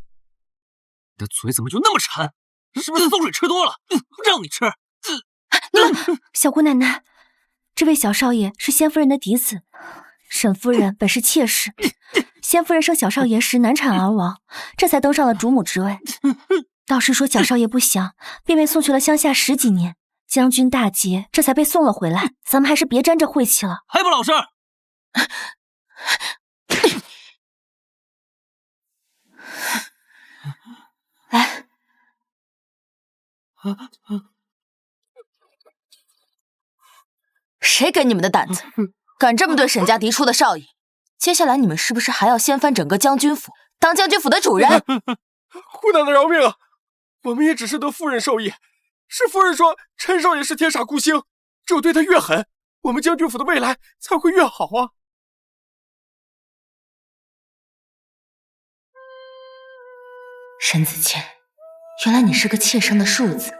A: 你的嘴怎么就那么馋？是不是馊水吃多了？让你吃！
B: 小姑奶奶，这位小少爷是先夫人的嫡子，沈夫人本是妾室，先夫人生小少爷时难产而亡，这才登上了主母之位。道士说小少爷不祥，便被送去了乡下10几年。将军大捷，这才被送了回来。咱们还是别沾这晦气了，
A: 还不老实！
C: 来，谁给你们的胆子，敢这么对沈家嫡出的少爷？接下来你们是不是还要掀翻整个将军府，当将军府的主人？
G: 姑奶奶饶命啊！我们也只是得夫人授意，是夫人说陈少爷是天煞孤星，只有对他越狠，我们将军府的未来才会越好啊！
C: 沈子谦，原来你是个妾生的庶子，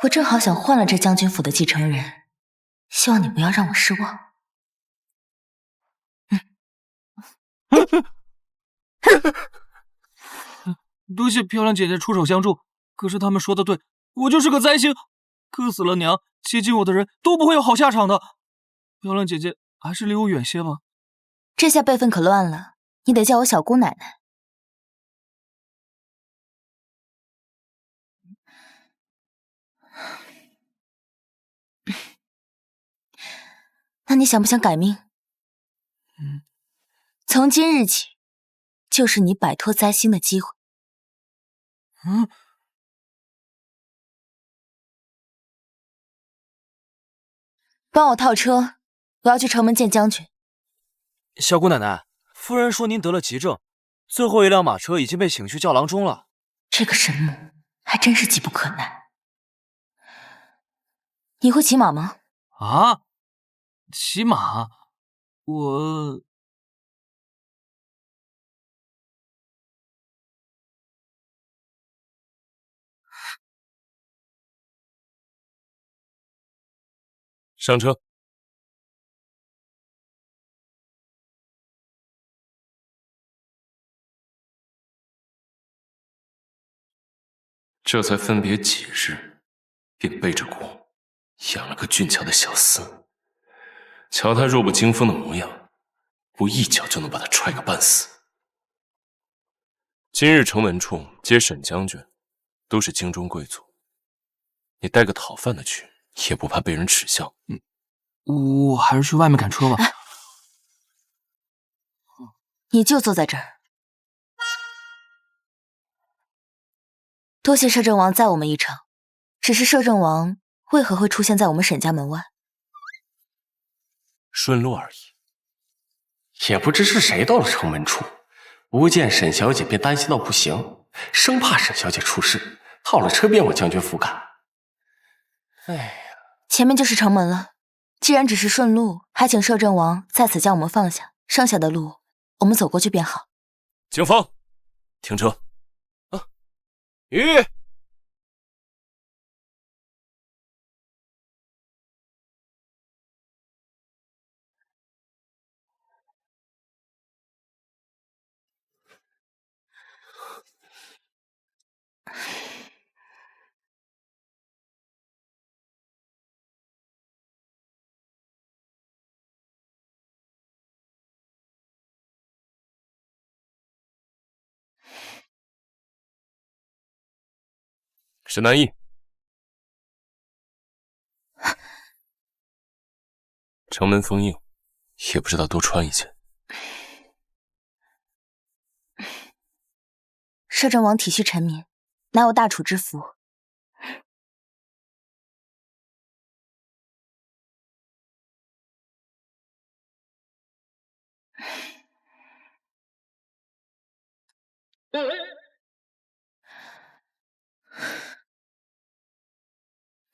C: 我正好想换了这将军府的继承人，希望你不要让我失望。
A: 多谢漂亮姐姐出手相助，可是他们说的对，我就是个灾星，克死了娘，接近我的人都不会有好下场的。漂亮姐姐还是离我远些吧。
C: 这下辈分可乱了，你得叫我小姑奶奶。那你想不想改命？从今日起，就是你摆脱灾星的机会。帮我套车，我要去城门见将军。
A: 小姑奶奶，夫人说您得了急症，最后一辆马车已经被请去教郎中了。
C: 这个神母还真是急不可耐。你会骑马吗？
A: 啊？骑马？我……
H: 上车。这才分别几日，便背着锅养了个俊俏的小厮。瞧他弱不禁风的模样，我一脚就能把他踹个半死。今日城门处接沈将军，都是京中贵族，你带个讨饭的去，也不怕被人耻笑。
A: 我还是去外面赶车吧。
C: 你就坐在这儿。多谢摄政王载我们一程，只是摄政王为何会出现在我们沈家门外？
H: 顺路而已。
G: 也不知是谁到了城门处，吾见沈小姐便担心到不行，生怕沈小姐出事，套了车便往将军府赶。哎呀，
C: 前面就是城门了，既然只是顺路，还请摄政王在此将我们放下，剩下的路我们走过去便好。
H: 警方，停车。
A: 吁！
H: 沈南翼，城门封印，也不知道多穿一件。
C: 摄政王体恤臣民，乃有大处之福。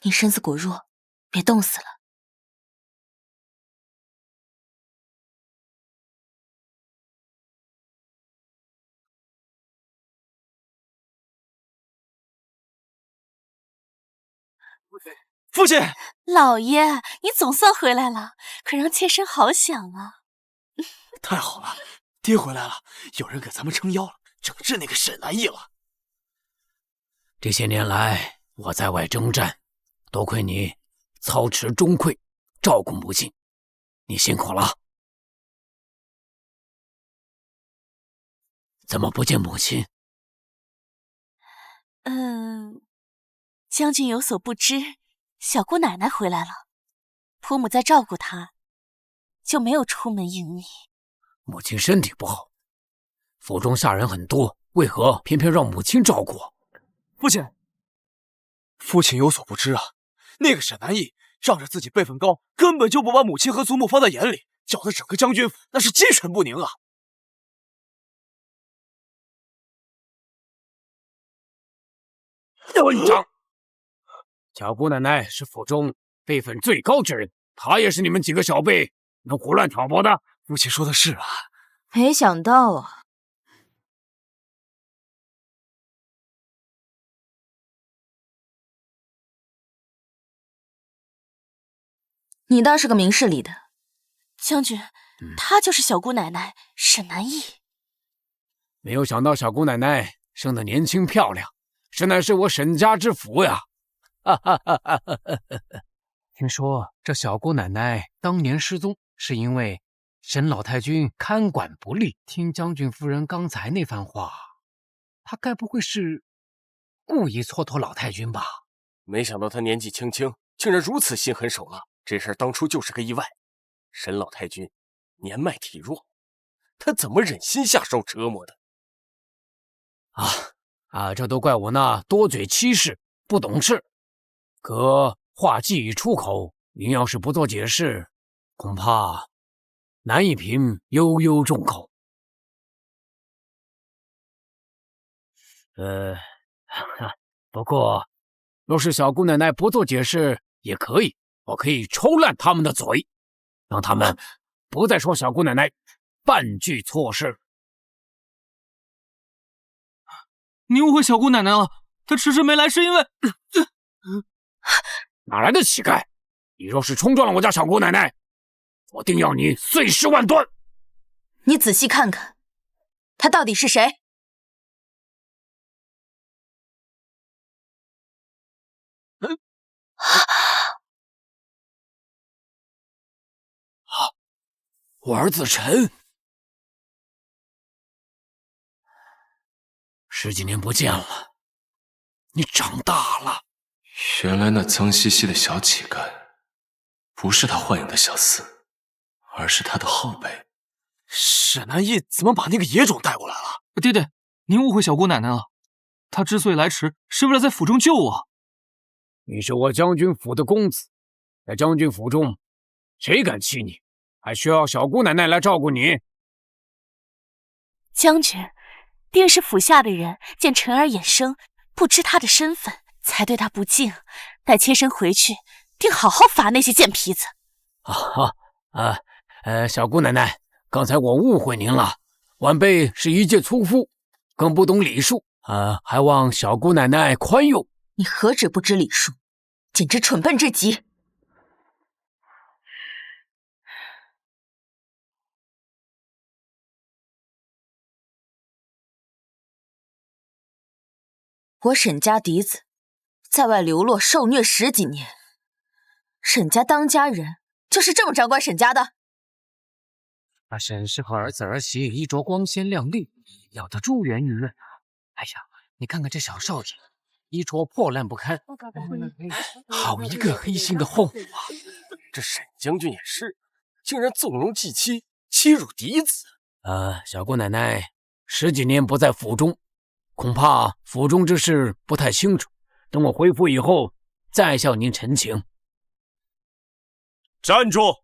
C: 你身子骨弱，别冻死了。
A: 父亲，
E: 老爷，你总算回来了，可让妾身好想啊！
A: 太好了，爹回来了，有人给咱们撑腰了，整治那个沈南翼了。
F: 这些年来，我在外征战，多亏你操持钟馗，照顾母亲，你辛苦了。怎么不见母亲？
E: 将军有所不知，小姑奶奶回来了，婆母在照顾她，就没有出门迎你。
F: 母亲身体不好，府中下人很多，为何偏偏让母亲照顾？
A: 父亲有所不知啊，那个沈南翼仗着自己辈分高，根本就不把母亲和祖母放在眼里，搅得整个将军府那是鸡犬不宁啊！
F: 文章，小姑奶奶是府中辈分最高之人，她也是你们几个小辈能胡乱挑拨的。
A: 父亲说的是啊，
K: 没想到啊，
C: 你倒是个明事理的。
E: 将军，她就是小姑奶奶沈南翼。
F: 没有想到小姑奶奶生得年轻漂亮，实乃是我沈家之福呀！哈哈哈哈哈！听说这小姑奶奶当年失踪，是因为沈老太君看管不力。听将军夫人刚才那番话，她该不会是故意蹉跎老太君吧？
G: 没想到她年纪轻轻，竟然如此心狠手辣。这事儿当初就是个意外。沈老太君年迈体弱，她怎么忍心下手折磨的？
F: 这都怪我那多嘴欺事，不懂事。可话既已出口，您要是不做解释，恐怕难以平悠悠众口。
I: 不过，若是小姑奶奶不做解释也可以，我可以抽烂他们的嘴，让他们不再说小姑奶奶半句错事。
A: 你误会小姑奶奶了，她迟迟没来是因为……
I: 哪来的乞丐？你若是冲撞了我家小姑奶奶，我定要你碎尸万段！
C: 你仔细看看，她到底是谁？
I: 我儿子陈，10几年不见了，你长大了。
H: 原来那脏兮兮的小乞丐，不是他豢养的小厮，而是他的后辈。
A: 沈南义怎么把那个野种带过来了？
M: 爹爹，您误会小姑奶奶了。她之所以来迟，是为了在府中救我。
I: 你是我将军府的公子，在将军府中，谁敢欺你？还需要小姑奶奶来照顾你？
E: 将军，定是府下的人见陈儿眼生，不知他的身份，才对他不敬。待妾身回去，定好好罚那些贱皮子。
I: 小姑奶奶，刚才我误会您了。晚辈是一介粗夫，更不懂礼数，还望小姑奶奶宽宥。
C: 你何止不知礼数，简直蠢笨至极。我沈家嫡子在外流落受虐10几年，沈家当家人就是这么掌管沈家的。
F: 那沈氏和儿子儿媳衣着光鲜亮丽，要得珠圆玉润啊！哎呀，你看看这小少爷，衣着破烂不堪，好一个黑心的后母啊！
G: 这沈将军也是，竟然纵容妓妻，欺辱嫡子。
I: 小姑奶奶10几年不在府中，恐怕府中之事不太清楚。等我回府以后，再向您陈情。
A: 站住！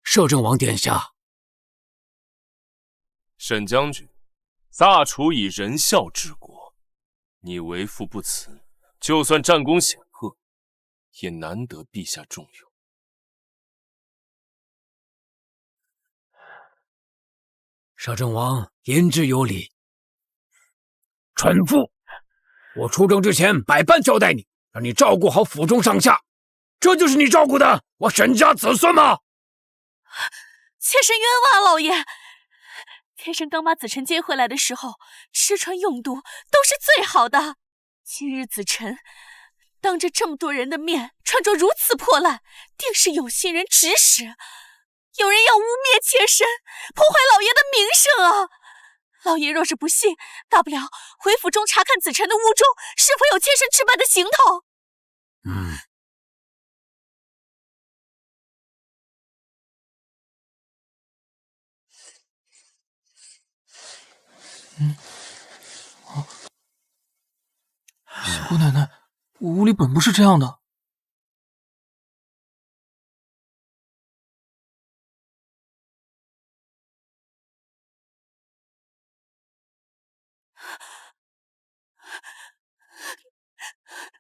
I: 摄政王殿下。
H: 沈将军，大楚以仁孝治国，你为父不辞，就算战功显赫，也难得陛下重用。
I: 摄政王言之有理。蠢妇，我出征之前百般交代你，让你照顾好府中上下，这就是你照顾的我沈家子孙吗？
E: 妾身冤枉老爷。妾身刚把子辰接回来的时候，吃穿用度都是最好的。今日子辰当着这么多人的面穿着如此破烂，定是有心人指使，有人要污蔑妾身，破坏老爷的名声啊！老爷若是不信，大不了回府中查看子辰的屋中是否有妾身置办的行头。
M: 小姑奶奶，屋里本不是这样的。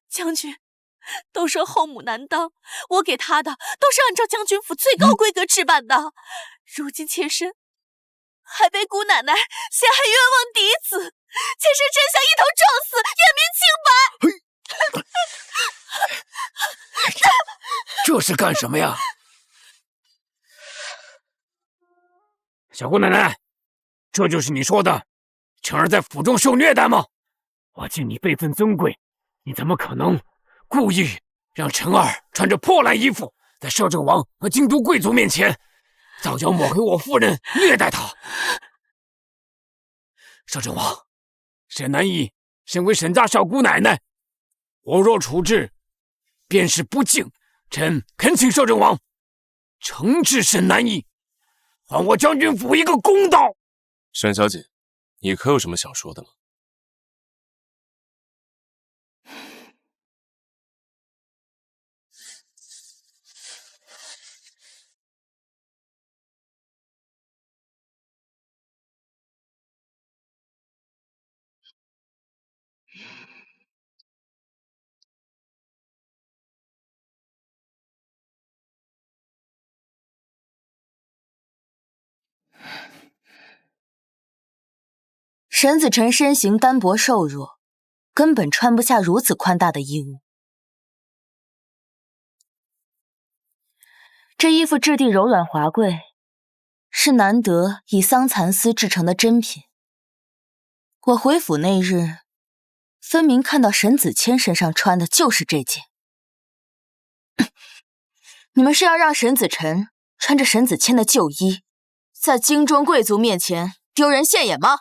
E: 将军，都说后母难当，我给她的都是按照将军府最高规格置办的。如今妾身还被姑奶奶陷害冤枉嫡子，妾身真想一头撞死，验明清白。
I: 这是干什么呀？小姑奶奶，这就是你说的陈儿在府中受虐待吗？我敬你辈分尊贵，你怎么可能故意让陈儿穿着破烂衣服，在摄政王和京都贵族面前造谣抹黑我夫人，虐待她？摄政王，沈南义身为沈家小姑奶奶，我若处置，便是不敬。臣恳请摄政王惩治沈南义，还我将军府一个公道。
H: 沈小姐，你可有什么想说的吗？
C: 沈子辰身形单薄瘦弱，根本穿不下如此宽大的衣物。这衣服质地柔软华贵，是难得以桑蚕丝制成的珍品。我回府那日，分明看到沈子谦身上穿的就是这件。你们是要让沈子辰穿着沈子谦的旧衣，在京中贵族面前丢人现眼吗？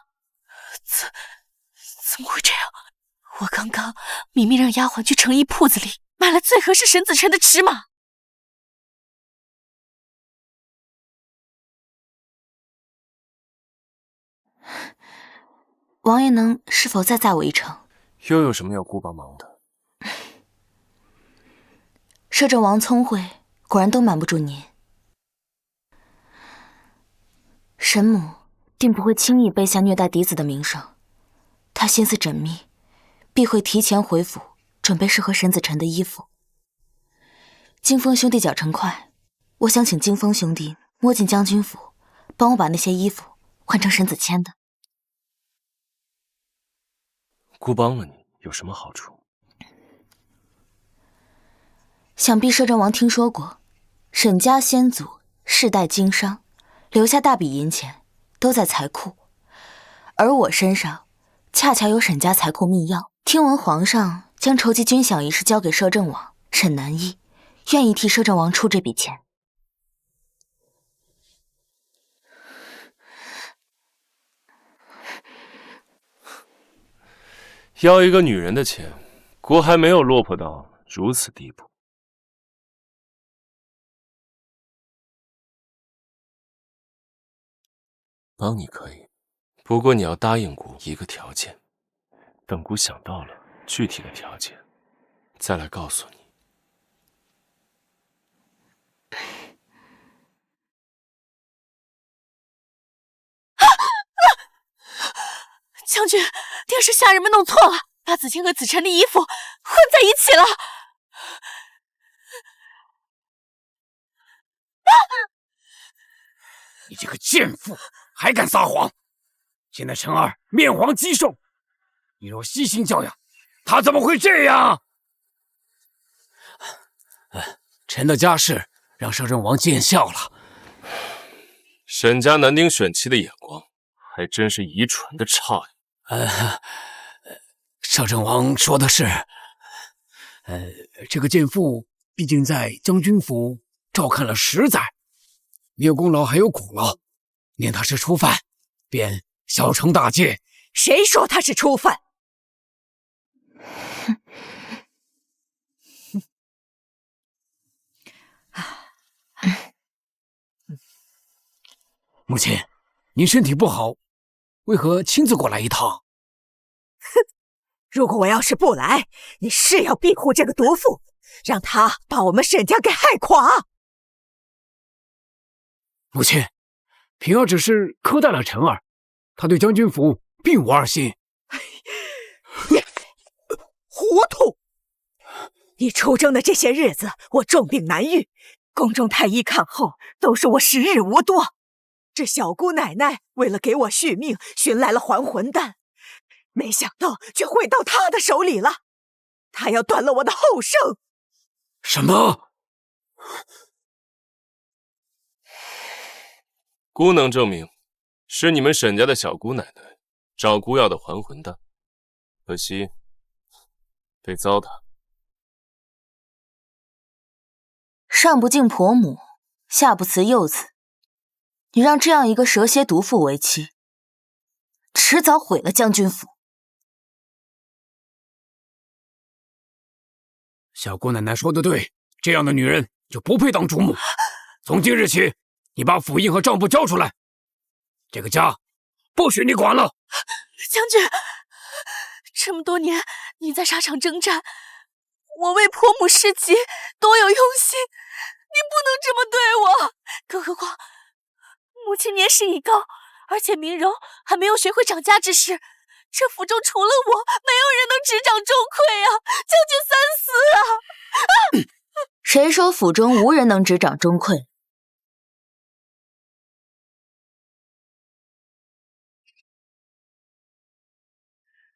K: 怎么会这样？我刚刚明明让丫鬟去成衣铺子里买了最合适沈子辰的尺码。
C: 王爷能是否再载我一程？
H: 又有什么要姑帮忙的？
C: 摄政王聪慧，果然都瞒不住您。沈母定不会轻易背下虐待嫡子的名声，她心思缜密，必会提前回府准备适合沈子辰的衣服。金风兄弟脚程快，我想请金风兄弟摸进将军府，帮我把那些衣服换成沈子谦的。
H: 姑帮了你有什么好处？
C: 想必摄政王听说过，沈家先祖世代经商，留下大笔银钱都在财库，而我身上恰巧有沈家财库密钥。听闻皇上将筹集军饷一事交给摄政王沈南一，愿意替摄政王出这笔钱。
H: 要一个女人的钱，姑还没有落魄到如此地步。帮你可以，不过你要答应姑一个条件，等姑想到了具体的条件，再来告诉你。
K: 将军，定是下人们弄错了，把子谦和子辰的衣服混在一起了。
I: 你这个贱妇，还敢撒谎！现在辰儿面黄肌瘦，你若悉心教养，他怎么会这样？臣的家事让摄政王见笑了。
H: 沈家男丁选妻的眼光，还真是愚蠢的差呀！
I: 摄政王说的是，这个贱妇毕竟在将军府照看了10载，没有功劳还有苦劳，念她是初犯，便小惩大戒。
L: 谁说她是初犯？
I: 母亲，您身体不好，为何亲自过来一趟？
L: 如果我要是不来，你是要庇护这个毒妇，让她把我们沈家给害垮。
I: 母亲，平儿只是苛待了辰儿，她对将军府并无二心。
L: 你糊涂！你出征的这些日子，我重病难愈，宫中太医看后都说我时日无多。这小姑奶奶为了给我续命，寻来了还魂丹，没想到却毁到她的手里了。她要断了我的后生。
I: 什么？
H: 姑能证明，是你们沈家的小姑奶奶找姑要的还魂丹，可惜被糟蹋。
C: 上不敬婆母，下不辞幼子，你让这样一个蛇蝎毒妇为妻，迟早毁了将军府。
I: 小姑奶奶说的对，这样的女人就不配当主母。从今日起，你把府印和账簿交出来，这个家不许你管了。
K: 将军，这么多年你在沙场征战，我为婆母侍疾，多有用心，你不能这么对我。更何况母亲年事已高，而且明柔还没有学会掌家之事，这府中除了我，没有人能执掌钟馗啊！将军三思啊！
C: 谁说府中无人能执掌钟馗？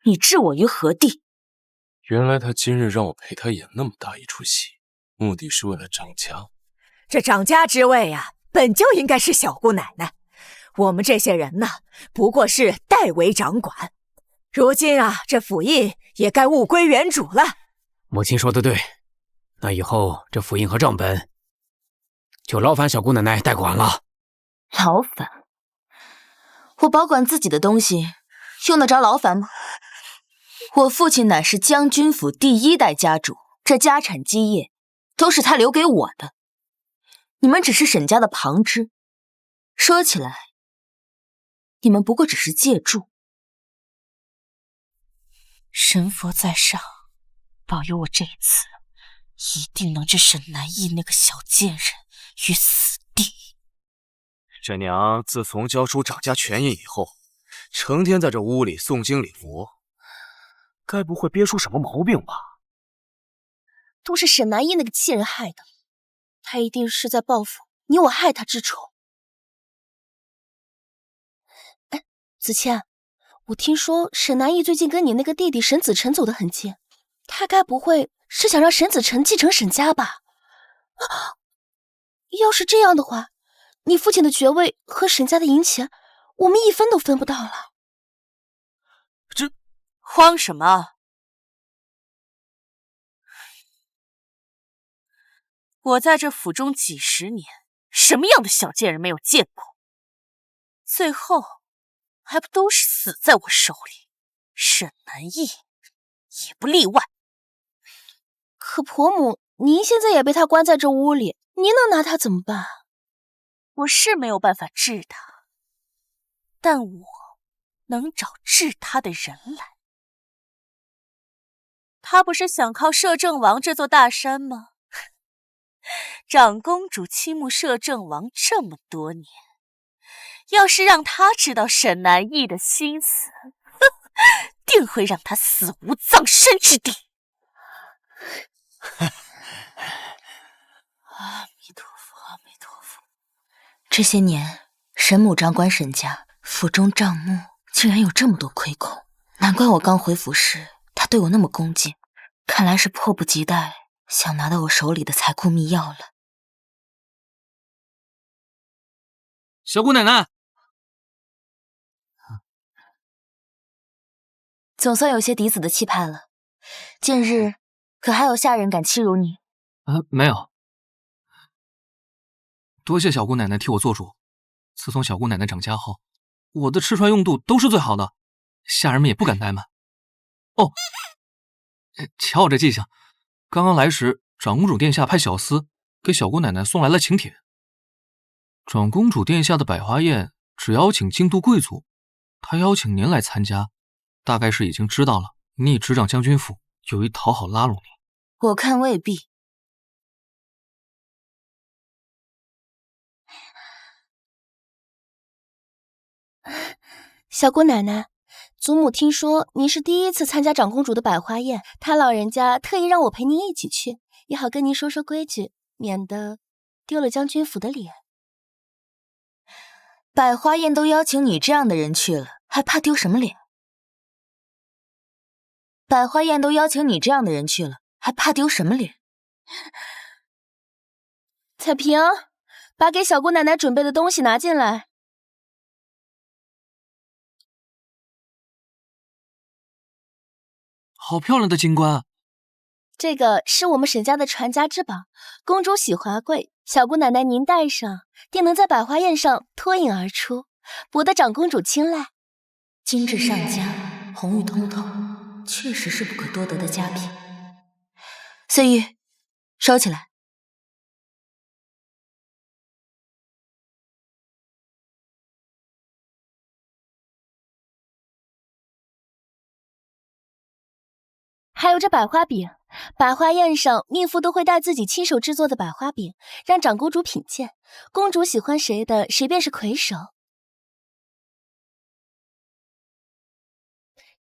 E: 你置我于何地？
H: 原来他今日让我陪他演那么大一出戏，目的是为了长家。
L: 这长家之位啊，本就应该是小姑奶奶。我们这些人呢，不过是代为掌管。如今啊，这府印也该物归原主了。
F: 母亲说的对，那以后这府印和账本就劳烦小姑奶奶代管了。
C: 劳烦？我保管自己的东西，用得着劳烦吗？我父亲乃是将军府第1代家主，这家产基业都是他留给我的。你们只是沈家的旁支，说起来，你们不过只是借助。
E: 神佛在上，保佑我这一次一定能置沈南逸那个小贱人于死地。
A: 这娘自从交出掌家权印以后，成天在这屋里诵经礼佛，该不会憋出什么毛病吧？
D: 都是沈南逸那个气人害的，他一定是在报复你我害他之仇。哎，子谦，我听说沈南逸最近跟你那个弟弟沈子辰走得很近，他该不会是想让沈子辰继承沈家吧？要是这样的话，你父亲的爵位和沈家的银钱，我们一分都分不到了。
E: 这慌什么？我在这府中几十年，什么样的小贱人没有见过？最后还不都是死在我手里？沈南逸也不例外。
D: 可婆母，您现在也被他关在这屋里，您能拿他怎么办？
E: 我是没有办法治他，但我能找治他的人来。他不是想靠摄政王这座大山吗？长公主倾慕摄政王这么多年，要是让他知道沈南逸的心思，定会让他死无葬身之地。
C: 阿弥陀佛，阿弥陀佛。这些年，沈母掌管沈家，府中账目竟然有这么多亏空，难怪我刚回府时，他对我那么恭敬，看来是迫不及待想拿到我手里的财库密钥了。
M: 小姑奶奶，
C: 总算有些嫡子的气派了。近日可还有下人敢欺辱你？
M: 没有。多谢小姑奶奶替我做主。自从小姑奶奶掌家后，我的吃穿用度都是最好的，下人们也不敢怠慢。哦，瞧我这记性，刚刚来时，长公主殿下派小厮给小姑奶奶送来了请帖。长公主殿下的百花宴只邀请京都贵族，她邀请您来参加，大概是已经知道了你执掌将军府，有意讨好拉拢你。
C: 我看未必。
D: 小姑奶奶，祖母听说您是第一次参加长公主的百花宴，她老人家特意让我陪您一起去，也好跟您说说规矩，免得丢了将军府的脸。
C: 百花宴都邀请你这样的人去了，还怕丢什么脸？百花宴都邀请你这样的人去了，还怕丢什么脸？
D: 彩萍，把给小姑奶奶准备的东西拿进来。
M: 好漂亮的金冠！
D: 这个是我们沈家的传家之宝，公主喜华贵，小姑奶奶您戴上，定能在百花宴上脱颖而出，博得长公主青睐。
C: 金质上佳，红玉通透，确实是不可多得的佳品。碎玉，收起来。
D: 还有这百花饼，百花宴上秘妇都会带自己亲手制作的百花饼，让长公主品鉴，公主喜欢谁的，谁便是魁首。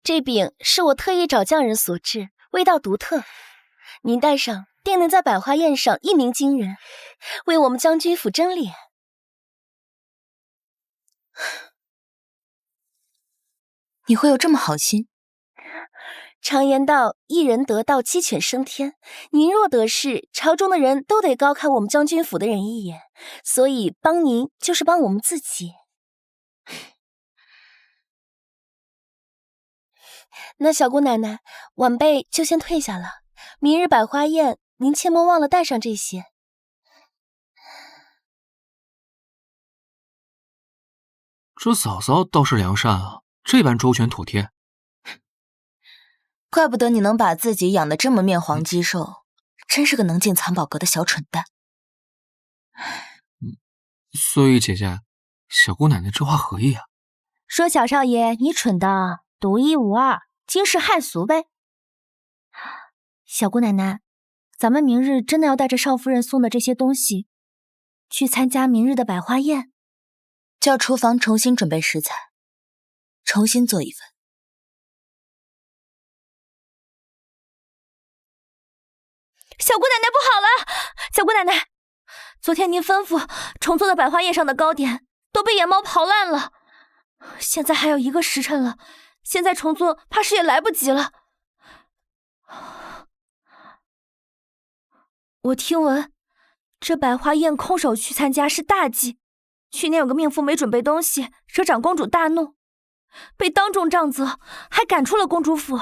D: 这饼是我特意找匠人所制，味道独特，您戴上定能在百花宴上一鸣惊人，为我们将军府争脸。
C: 你会有这么好心？
D: 常言道，一人得道，鸡犬升天。您若得势，朝中的人都得高看我们将军府的人一眼，所以帮您就是帮我们自己。那小姑奶奶，晚辈就先退下了。明日百花宴，您切莫忘了带上这些。
M: 这嫂嫂倒是良善啊，这般周全妥帖。
C: 怪不得你能把自己养得这么面黄肌瘦，真是个能进藏宝阁的小蠢蛋。
M: 所以姐姐，小姑奶奶这话何意啊？
B: 说小少爷你蠢的独一无二，惊世骇俗呗。小姑奶奶，咱们明日真的要带着少夫人送的这些东西，去参加明日的百花宴？
C: 叫厨房重新准备食材，重新做一份。
B: 小姑奶奶不好了！小姑奶奶，昨天您吩咐重做的百花宴上的糕点都被野猫刨烂了，现在还有1个时辰了，现在重做怕是也来不及了。我听闻这百花宴空手去参加是大忌，去年有个命妇没准备东西，惹长公主大怒，被当众杖责，还赶出了公主府。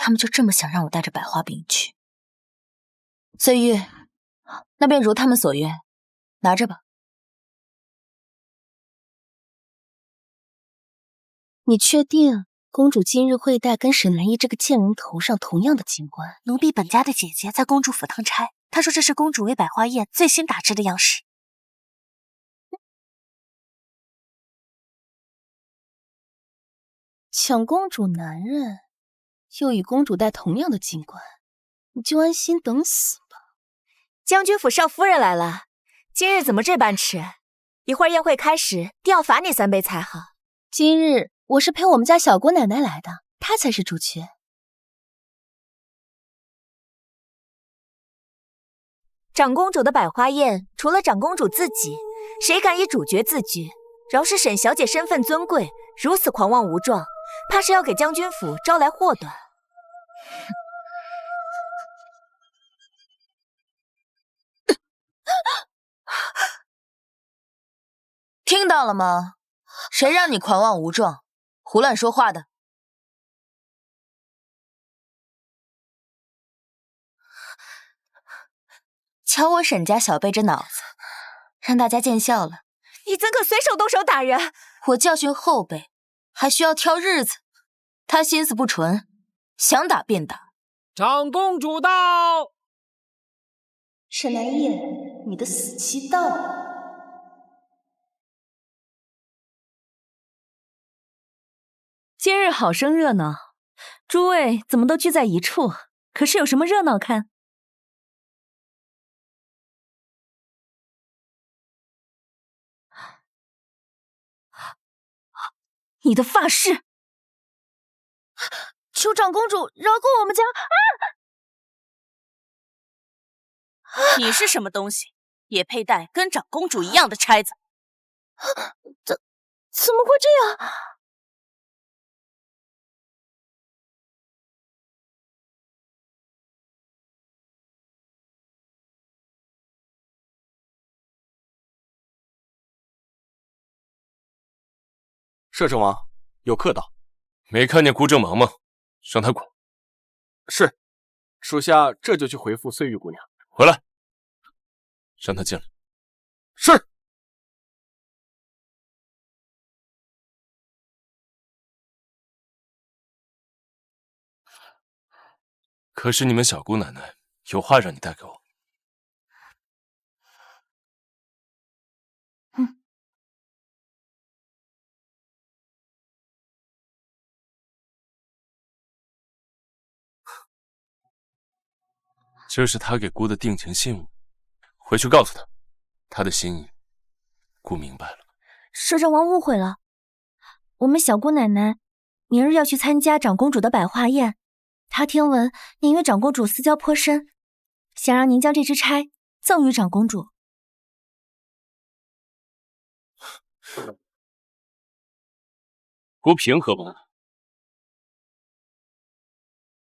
C: 他们就这么想让我带着百花饼去？岁月，那便如他们所愿，拿着吧。
D: 你确定公主今日会戴跟沈南一这个贱人头上同样的金冠？
K: 奴婢本家的姐姐在公主府当差，她说这是公主为百花宴最新打制的样式。
D: 抢公主男人，又与公主戴同样的金冠，你就安心等死吧。
K: 将军府少夫人来了，今日怎么这般迟？一会儿宴会开始，定要罚你3杯才好。
D: 今日我是陪我们家小姑奶奶来的，她才是主角。
K: 长公主的百花宴，除了长公主自己，谁敢以主角自居？饶是沈小姐身份尊贵，如此狂妄无状，怕是要给将军府招来祸端。
C: 听到了吗？谁让你狂妄无状、胡乱说话的？瞧我沈家小辈这脑子，让大家见笑了。
K: 你怎可随手动手打人？
C: 我教训后辈，还需要挑日子。他心思不纯，想打便打。
I: 长公主到！
D: 沈南叶，你的死期到了。
B: 今日好生热闹，诸位怎么都聚在一处？可是有什么热闹看？你的发饰！
D: 求长公主饶过我们家！
E: 你是什么东西，也配戴跟长公主一样的钗子？
D: 怎么会这样？
G: 摄政王，有客到。
H: 没看见顾正芒吗？让他滚。
G: 是，属下这就去回复岁玉姑娘。
H: 回来，让他进来。
G: 是。
H: 可是你们小姑奶奶有话让你带给我。这是他给姑的定情信物，回去告诉他，他的心意，姑明白了。
B: 摄政王误会了，我们小姑奶奶明日要去参加长公主的百花宴，她听闻您与长公主私交颇深，想让您将这支钗赠予长公主。
H: 姑凭何忘了？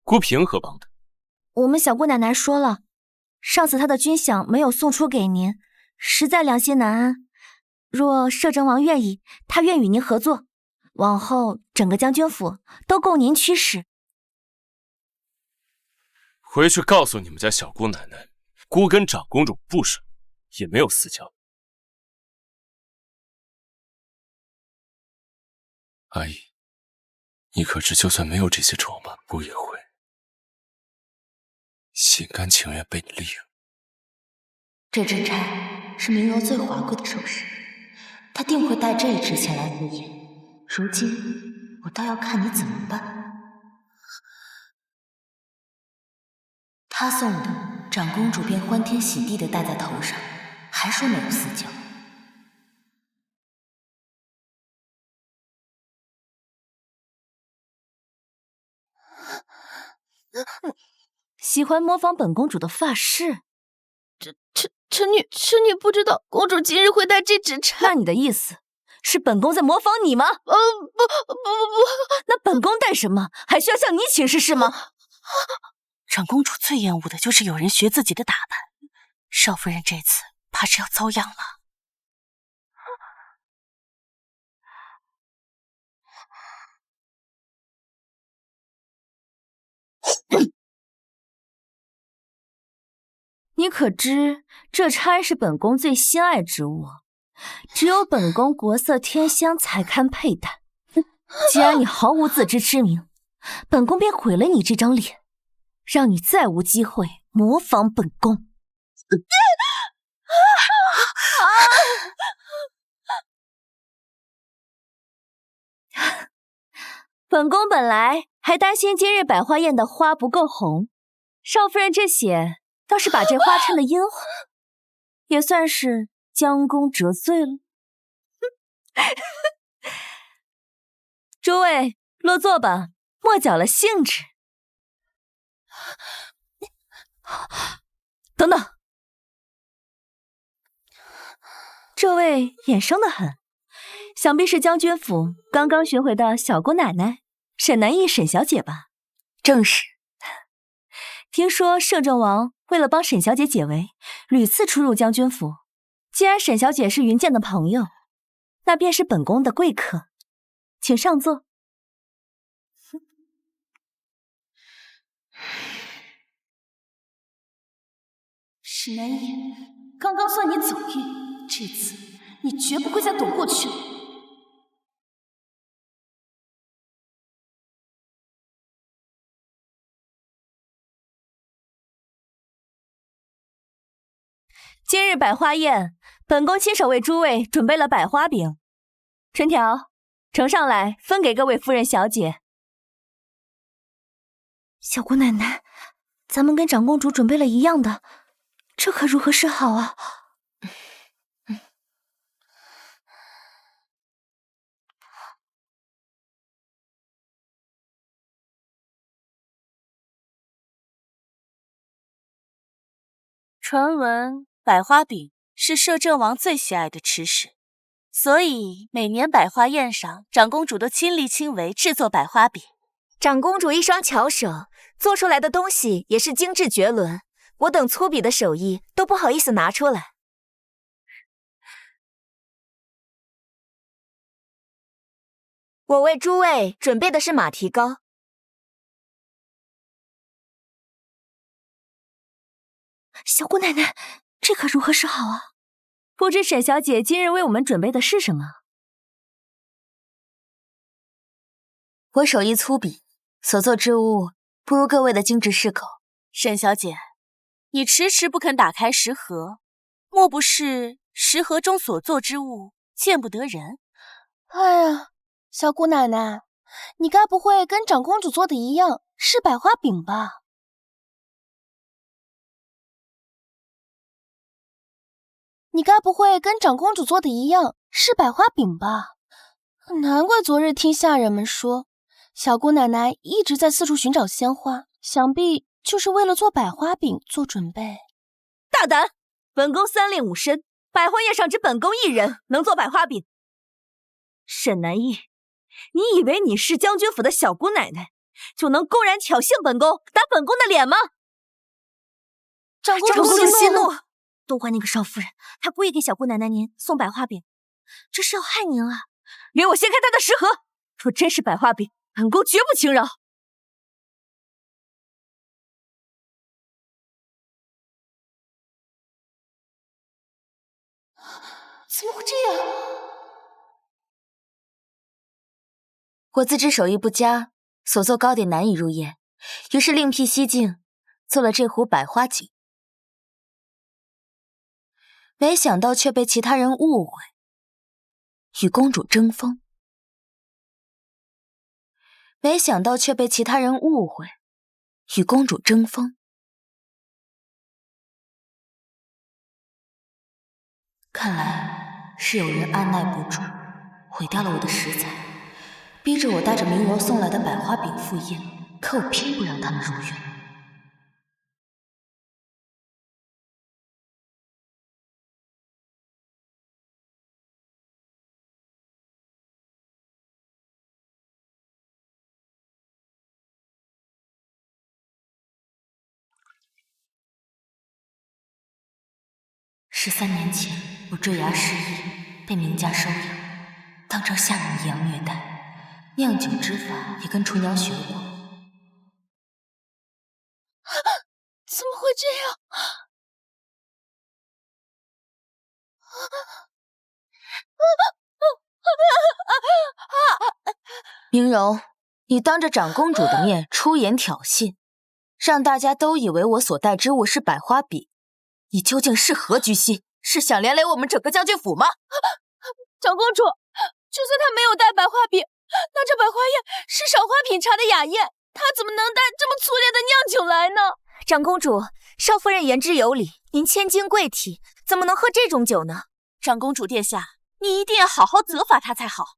H: 孤平何帮的？
B: 我们小姑奶奶说了，上次她的军饷没有送出给您，实在良心难安。若摄政王愿意，他愿与您合作，往后整个将军府都供您驱使。
H: 回去告诉你们家小姑奶奶，孤跟长公主不熟，也没有私交。阿姨，你可知就算没有这些筹码，孤也会心甘情愿被你利用。
C: 这支钗是明柔最华贵的首饰，她定会带这一支前来赴宴。如今我倒要看你怎么办。他送的，长公主便欢天喜地地戴在头上，还说没有私交。
B: 喜欢模仿本公主的发饰？
D: 臣女不知道公主今日会戴这支钗。
B: 那你的意思是本宫在模仿你吗？不，那本宫戴什么还需要向你请示是吗？
E: 长公主最厌恶的就是有人学自己的打扮，少夫人这次怕是要遭殃了。
B: 你可知这钗是本宫最心爱之物，只有本宫国色天香才堪佩戴。既然你毫无自知之明，本宫便毁了你这张脸，让你再无机会模仿本宫。本宫本来还担心今日百花宴的花不够红，少夫人这血倒是把这花衬得殷红，也算是将功折罪了。诸位落座吧，莫搅了兴致。等等，这位眼生得很，想必是将军府刚刚寻回的小姑奶奶沈南义沈小姐吧？
C: 正是。
B: 听说摄政王为了帮沈小姐解围，屡次出入将军府。既然沈小姐是云剑的朋友，那便是本宫的贵客，请上座。
D: 沈南义，刚刚算你走运，这次你绝不会再躲过去了。
B: 今日百花宴，本宫亲手为诸位准备了百花饼，陈条呈上来，分给各位夫人小姐。小姑奶奶，咱们跟长公主准备了一样的，这可如何是好啊？
E: 传闻百花饼是摄政王最喜爱的吃食，所以每年百花宴上，长公主都亲力亲为制作百花饼。
K: 长公主一双巧手，做出来的东西也是精致绝伦，我等粗鄙的手艺都不好意思拿出来。我为诸位准备的是马蹄糕。
B: 小姑奶奶，这可如何是好啊？不知沈小姐今日为我们准备的是什么？
C: 我手艺粗鄙，所做之物不如各位的精致适口。
E: 沈小姐，你迟迟不肯打开食盒，莫不是食盒中所做之物见不得人？
D: 哎呀，小姑奶奶，你该不会跟长公主做的一样是百花饼吧？你该不会跟长公主做的一样是百花饼吧？难怪昨日听下人们说，小姑奶奶一直在四处寻找鲜花，想必就是为了做百花饼做准备。
B: 大胆！本宫三令五申，百花宴上只本宫一人能做百花饼。沈南义，你以为你是将军府的小姑奶奶，
K: 就能公然挑衅本宫，打本宫的脸吗？
D: 长公
K: 主息怒，
B: 都怪那个少夫人，她故意给小姑奶奶您送百花饼，这是要害您啊！
K: 令我掀开她的食盒，若真是百花饼，本宫绝不轻饶。
D: 怎么会这样？
C: 我自知手艺不佳，所做糕点难以入眼，于是另辟蹊径，做了这壶百花酒。没想到却被其他人误会，与公主争锋。没想到却被其他人误会，与公主争锋。看来是有人按耐不住，毁掉了我的食材，逼着我带着明柔送来的百花饼赴宴，可我偏不让他们如愿。13年前，我坠崖失忆，被明家收养，当成下人一样虐待，酿酒之法也跟厨娘学过。
D: 怎么会这样？
C: 明柔，你当着长公主的面出言挑衅，让大家都以为我所带之物是百花饼，你究竟是何居心？是想连累我们整个将军府吗？
D: 长公主，就算她没有带百花饼，那这百花宴是赏花品茶的雅宴，她怎么能带这么粗劣的酿酒来呢？
K: 长公主，少夫人言之有理，您千金贵体，怎么能喝这种酒呢？
E: 长公主殿下，你一定要好好责罚她才好。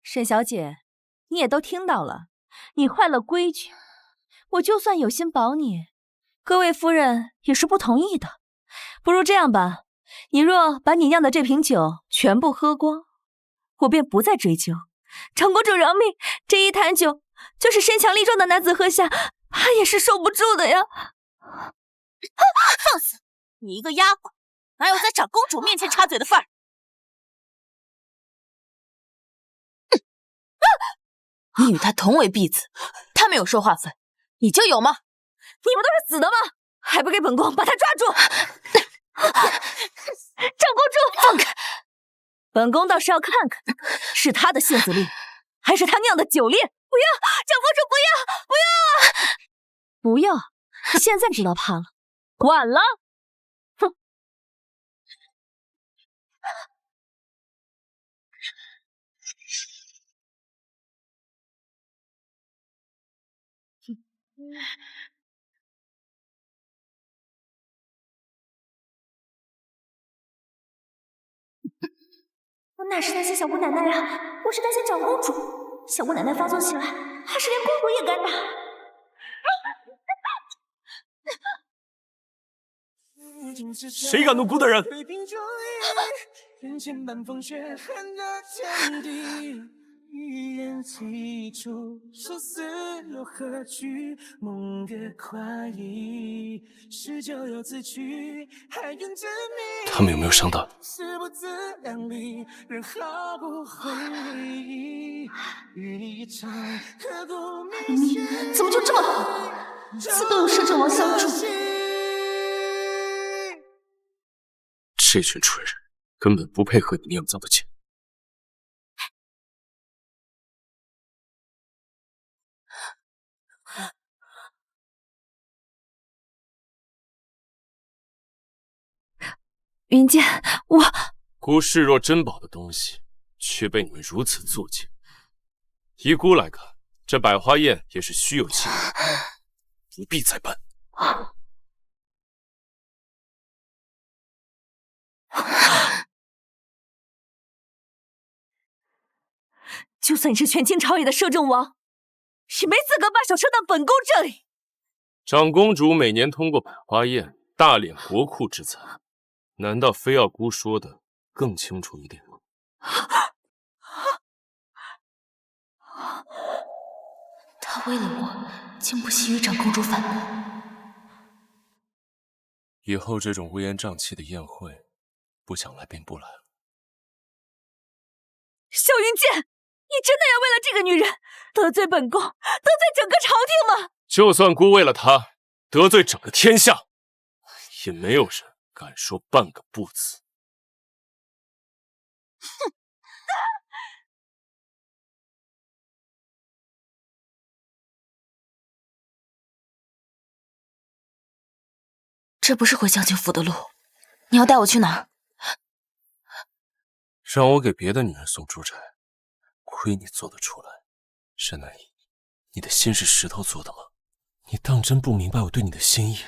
K: 沈小姐，你也都听到了，你坏了规矩，我就算有心保你，各位夫人也是不同意的。不如这样吧，你若把你酿的这瓶酒全部喝光，我便不再追究。长公主饶命，这一坛酒就是身强力壮的男子喝下，怕也是受不住的呀。
E: 放肆！你一个丫鬟，哪有在长公主面前插嘴的份儿？
C: 你与他同为婢子，他没有说话份，你就有吗？
K: 你们都是死的吗？还不给本宫把他抓住！长公主，放开！本宫倒是要看看，是他的性子烈，还是他酿的酒烈？不要，长公主，不要，不要！不要！现在知道怕了，晚了。哼！
B: 我哪是担心小姑奶奶呀，我是担心长公主。小姑奶奶发作起来，还是连公主也敢打。
G: 谁敢动顾大人？
J: 一言既出，生死又何惧？梦的快意，是就有自取，还愿执迷。
H: 他们有没有伤到你？
J: 死不自量力，人毫不回忆。与你一场刻骨铭心，
B: 怎么就这么好？次都有摄政王相助。
H: 这群蠢人根本不配喝你酿造的酒。
K: 云剑，我
H: 姑视若珍宝的东西，却被你们如此作践。依姑来看，这百花宴也是虚有其表，不必再办。
K: 就算你是权倾朝野的摄政王，也没资格把手伸到本宫这里。
H: 长公主每年通过百花宴大敛国库之财，难道非要姑说的更清楚一点吗？
C: 他为了我，竟不惜与长公主反目。
H: 以后这种乌烟瘴气的宴会，不想来便不来了。
K: 萧云剑，你真的要为了这个女人得罪本宫，得罪整个朝廷吗？
H: 就算姑为了她得罪整个天下，也没有人敢说半个不字。
K: 哼！
C: 这不是回将军府的路，你要带我去哪儿？
H: 让我给别的女人送出差，亏你做得出来。沈南逸，你的心是石头做的吗？你当真不明白我对你的心意？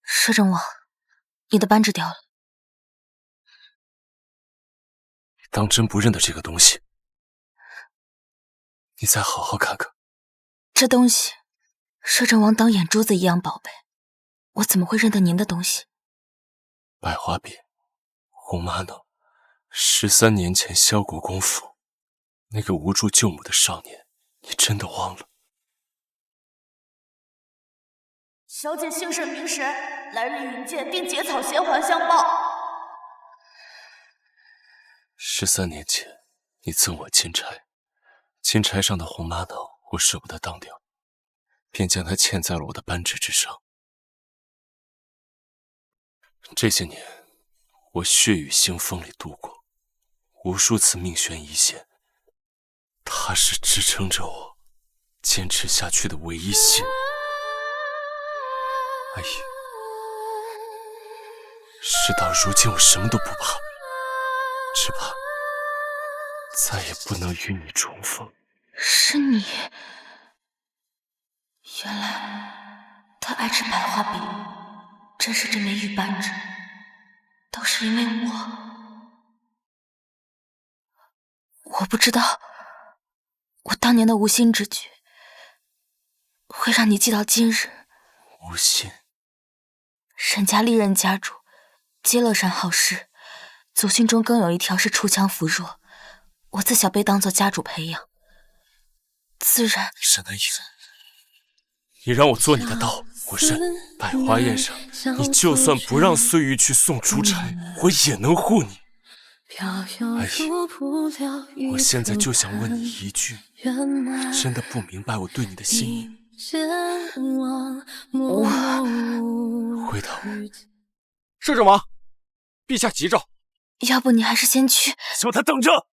C: 摄政王，你的扳指掉了。
H: 你当真不认得这个东西？你再好好看看。
C: 这东西，摄政王当眼珠子一样宝贝，我怎么会认得您的东西？
H: 百花饼，红玛瑙，13年前萧国公府那个无助救母的少年，你真的忘了？
E: 小姐姓甚名谁？来日引荐，定结草衔环相报。
H: 13年前，你赠我金钗，金钗上的红玛瑙我舍不得当掉，便将它嵌在了我的扳指之上。这些年，我血雨腥风里度过，无数次命悬一线，它是支撑着我坚持下去的唯一信。阿姨，事到如今，我什么都不怕，只怕再也不能与你重逢。
C: 是你，原来他爱吃百花饼，正是这枚玉扳指，都是因为我不知道，我当年的无心之举，会让你记到今日。
H: 无心。
C: 沈家历任家主皆乐善好施，祖训中更有一条是锄强扶弱，我自小被当作家主培养，自然。
H: 沈南逸，你让我做你的刀，我认。百花宴上，你就算不让碎玉去送出差，我也能护你。阿姨，我现在就想问你一句，你真的不明白我对你的心意？回答我。
G: 摄政王，陛下急召。
C: 要不你还是先去。
H: 叫他等着！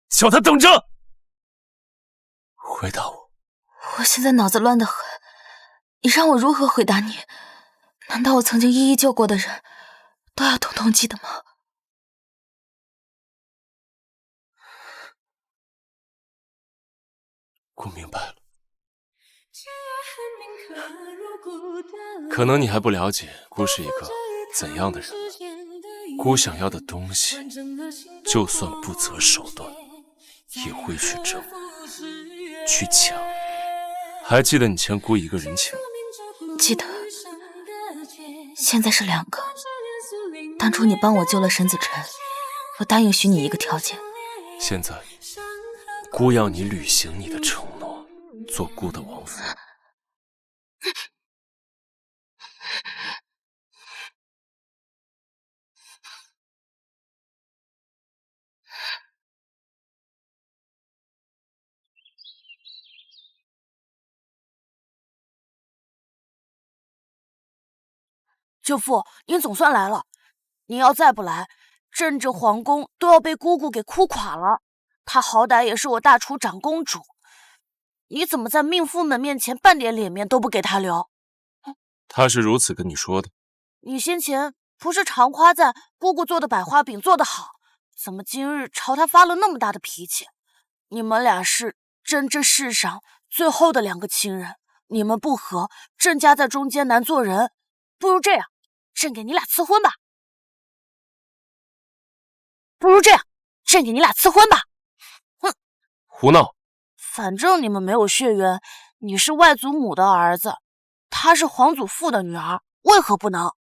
H: 叫他等着！回答我。
C: 我现在脑子乱得很，你让我如何回答你？难道我曾经一一救过的人，都要统统记得吗？
H: 我明白了。可能你还不了解姑是一个怎样的人。姑想要的东西，就算不择手段，也会去争，去抢。还记得你欠姑一个人情吗？
C: 记得。现在是2个。当初你帮我救了沈子辰，我答应许你一个条件。
H: 现在，姑要你履行你的承诺，做姑的王妃。
E: 舅父，您总算来了。您要再不来，朕这皇宫都要被姑姑给哭垮了。她好歹也是我大厨长公主，你怎么在命妇们面前半点脸面都不给她留？
H: 她是如此跟你说的。
E: 你先前不是常夸赞姑姑做的百花饼做得好，怎么今日朝她发了那么大的脾气？你们俩是朕这世上最后的2个亲人，你们不和，朕家在中间难做人。不如这样，朕给你俩赐婚吧。不如这样，朕给你俩赐婚吧。哼，
H: 胡闹！
E: 反正你们没有血缘，你是外祖母的儿子，她是皇祖父的女儿，为何不能？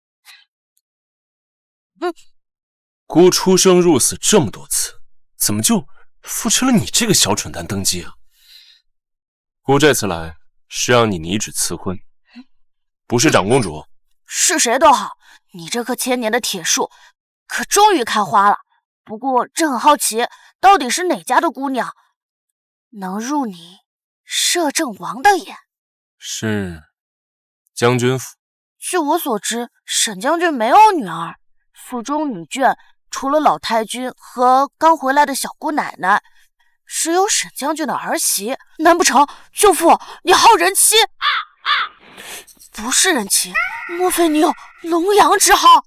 H: 姑出生入死这么多次，怎么就扶持了你这个小蠢蛋登基啊？姑这次来是让你拟旨赐婚，不是长公主。
E: 是谁都好，你这棵千年的铁树可终于开花了。不过这很好奇，到底是哪家的姑娘能入你摄政王的眼？
H: 是将军府。
E: 据我所知，沈将军没有女儿，府中女眷除了老太君和刚回来的小姑奶奶，只有沈将军的儿媳。难不成舅父你好人妻？不是人妻，莫非你有龙阳之好？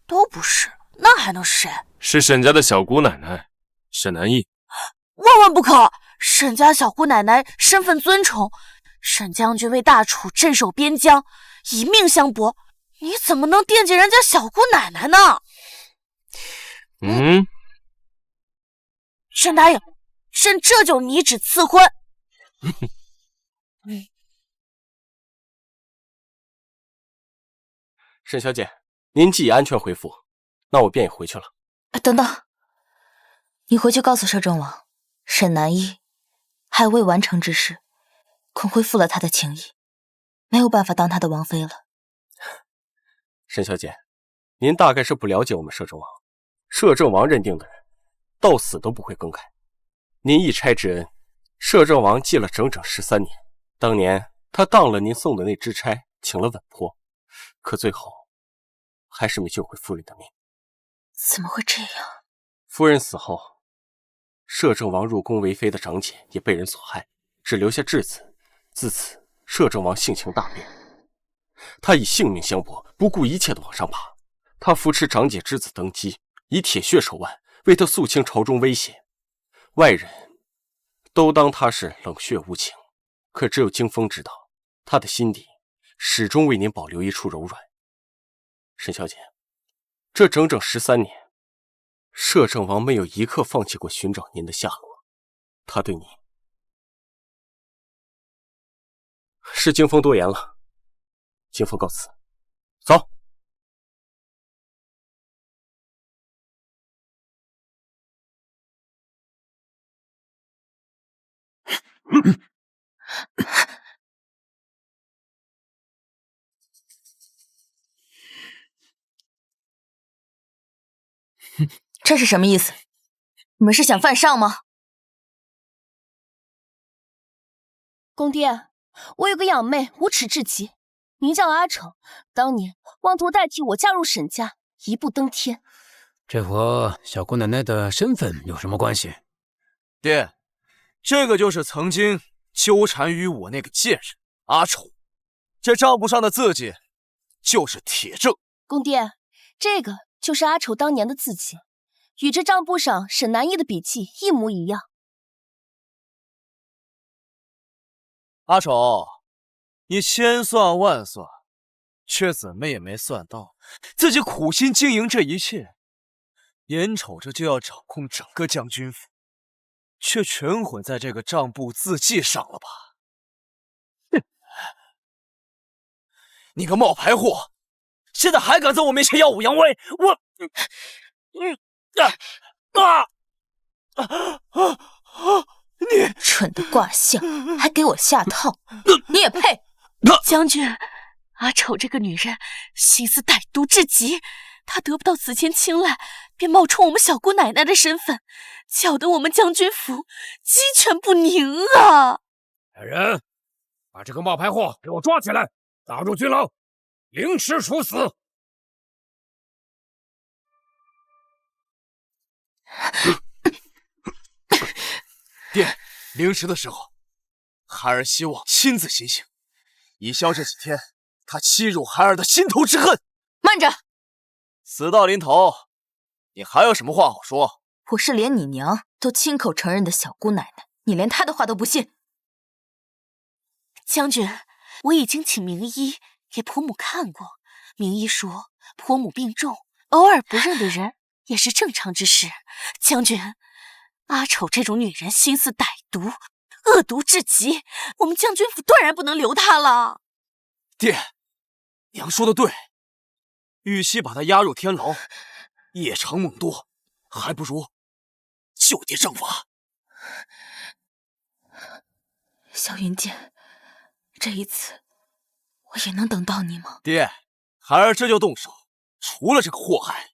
E: 都不是，那还能是谁？
H: 是沈家的小姑奶奶沈南翼。
E: 万万不可！沈家小姑奶奶身份尊崇，沈将军为大楚镇守边疆，以命相搏，你怎么能惦记人家小姑奶奶呢？沈答应，朕这就拟旨赐婚。
G: 沈小姐，您既已安全回府，那我便也回去了。
C: 等等，你回去告诉摄政王，沈南翼还有未完成之事，恐恢复了他的情谊，没有办法当他的王妃了。
G: 沈小姐，您大概是不了解我们摄政王，摄政王认定的人，到死都不会更改。您一差之恩，摄政王记了整整13年。当年他当了您送的那支差，请了稳颇，可最后还是没救回夫人的命。
C: 怎么会这样？
G: 夫人死后，摄政王入宫为妃的长姐也被人所害，只留下质子。自此，摄政王性情大变，他以性命相搏，不顾一切的往上爬。他扶持长姐之子登基，以铁血手腕为他肃清朝中威胁。外人都当他是冷血无情，可只有惊风知道，他的心底始终为您保留一处柔软。沈小姐，这整整13年，摄政王没有一刻放弃过寻找您的下落。他对你是惊风多言了，惊风告辞，走。
C: 这是什么意思？你们是想犯上吗？
D: 公爹，我有个养妹无耻至极，名叫阿丑，当年妄图代替我嫁入沈家，一步登天。
F: 这和小姑奶奶的身份有什么关系？
A: 爹，这个就是曾经纠缠于我那个贱人阿丑，这账簿上的字迹就是铁证。
D: 公爹，这个就是阿丑当年的字迹，与这账簿上沈南翼的笔迹一模一样。
A: 阿丑，你千算万算，却怎么也没算到，自己苦心经营这一切，眼瞅着就要掌控整个将军府，却全混在这个账簿字迹上了吧？哼！你个冒牌货，现在还敢在我面前耀武扬威！你
C: 蠢的卦象，还给我下套，你也配？
K: 将军，阿丑这个女人心思歹毒至极，她得不到子谦青睐，便冒充我们小姑奶奶的身份，搅得我们将军府鸡犬不宁啊！
I: 来人，把这个冒牌货给我抓起来，打入军牢，凌迟处死。
A: 爹，凌迟的时候，孩儿希望亲自行刑，以消这几天他欺辱孩儿的心头之恨。
C: 慢着，
A: 死到临头，你还有什么话好说？
C: 我是连你娘都亲口承认的小姑奶奶，你连她的话都不信？
K: 将军，我已经请名医给婆母看过，名医说婆母病重，偶尔不认的人也是正常之事。将军，阿丑这种女人心思歹毒，恶毒至极，我们将军府断然不能留她了。
A: 爹，娘说的对，与其把他押入天牢，夜长梦多，还不如就地正法。
C: 萧云剑，这一次我也能等到你吗？
A: 爹，孩儿这就动手，除了这个祸害。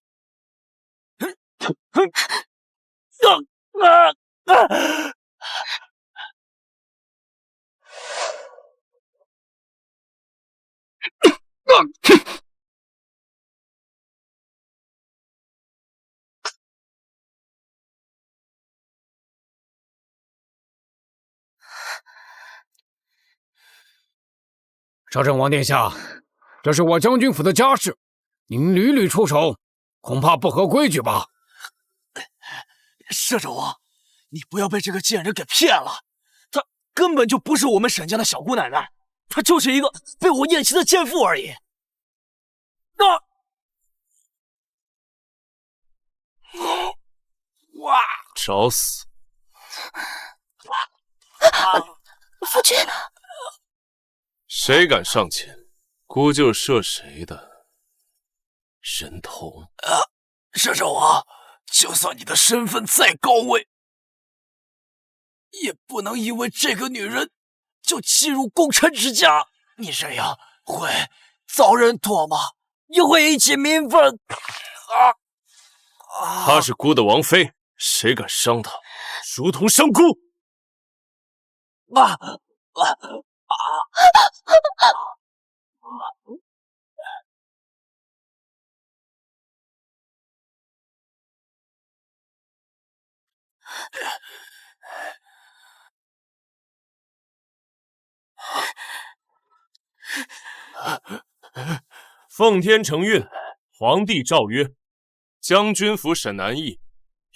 I: 摄政王殿下，这是我将军府的家事，您屡屡出手，恐怕不合规矩吧？
A: 摄政王，你不要被这个贱人给骗了，她根本就不是我们沈家的小姑奶奶，她就是一个被我厌弃的贱妇而已。哇！
H: 找死！
C: 夫君，
H: 谁敢上前，姑就射谁的人头。
A: 摄政王，就算你的身份再高位，也不能因为这个女人就欺辱功臣之家。你这样会遭人唾骂，又会引起民愤。
H: 她是姑的王妃，谁敢伤她，如同伤姑。奉天承运，皇帝诏曰：将军府沈南驿，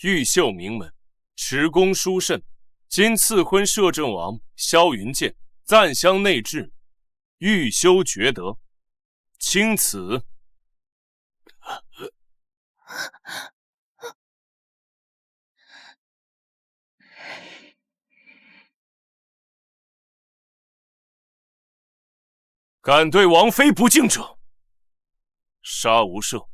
H: 玉秀名门，持功殊甚。今赐婚摄政王萧云剑，赞襄内治，欲修厥德，钦此。敢对王妃不敬者，杀无赦。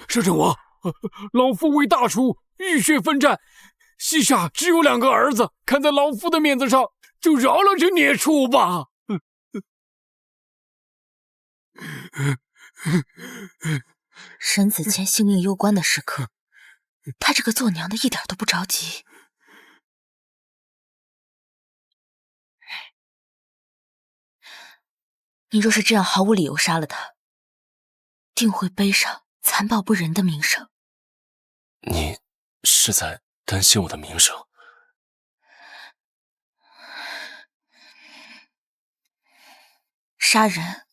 I: 摄政王，老夫为大楚浴血奋战，膝下只有2个儿子，看在老夫的面子上，就饶了这孽畜吧。
C: 沈子谦性命攸关的时刻，他这个做娘的一点都不着急。你若是这样毫无理由杀了他，定会背上残暴不仁的名声。
H: 你是在担心我的名声？
C: 杀人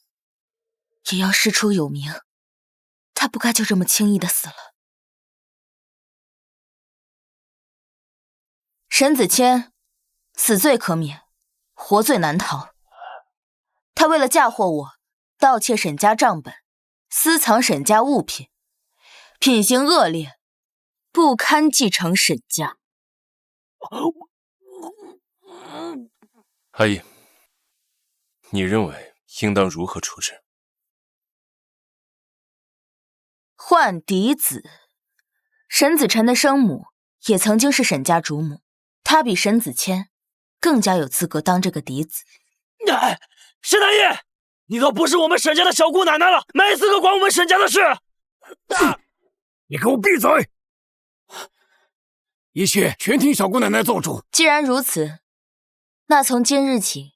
C: 也要师出有名，他不该就这么轻易的死了。沈子谦死罪可免，活罪难逃。他为了嫁祸我，盗窃沈家账本，私藏沈家物品，品行恶劣，不堪继承沈家。
H: 阿姨，你认为应当如何处置？
C: 换嫡子。沈子辰的生母也曾经是沈家主母，她比沈子谦更加有资格当这个嫡子。
A: 沈南义，你都不是我们沈家的小姑奶奶了，没资格管我们沈家的事。
I: 你给我闭嘴！一切全听小姑奶奶做主。
C: 既然如此，那从今日起，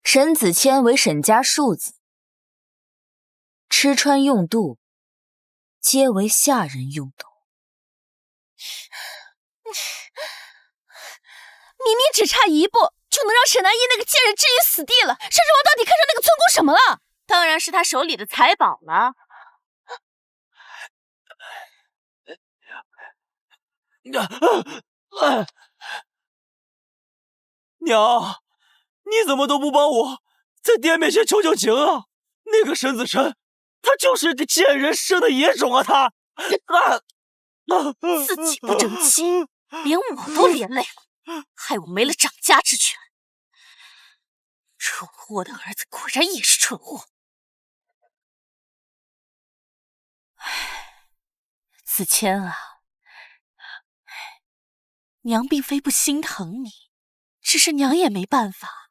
C: 沈子谦为沈家庶子，吃穿用度皆为下人用度。
D: 明明只差一步就能让沈南一那个贱人置于死地了，摄政王到底看上那个村姑什么了？
E: 当然是他手里的财宝了。
A: 娘，你怎么都不帮我在爹面前求求情啊？那个沈子辰，他就是个贱人，生的野种啊！他
E: 自己不争气，连我都连累了，害我没了掌家之权。蠢货的儿子果然也是蠢货。子谦啊，娘并非不心疼你，只是娘也没办法。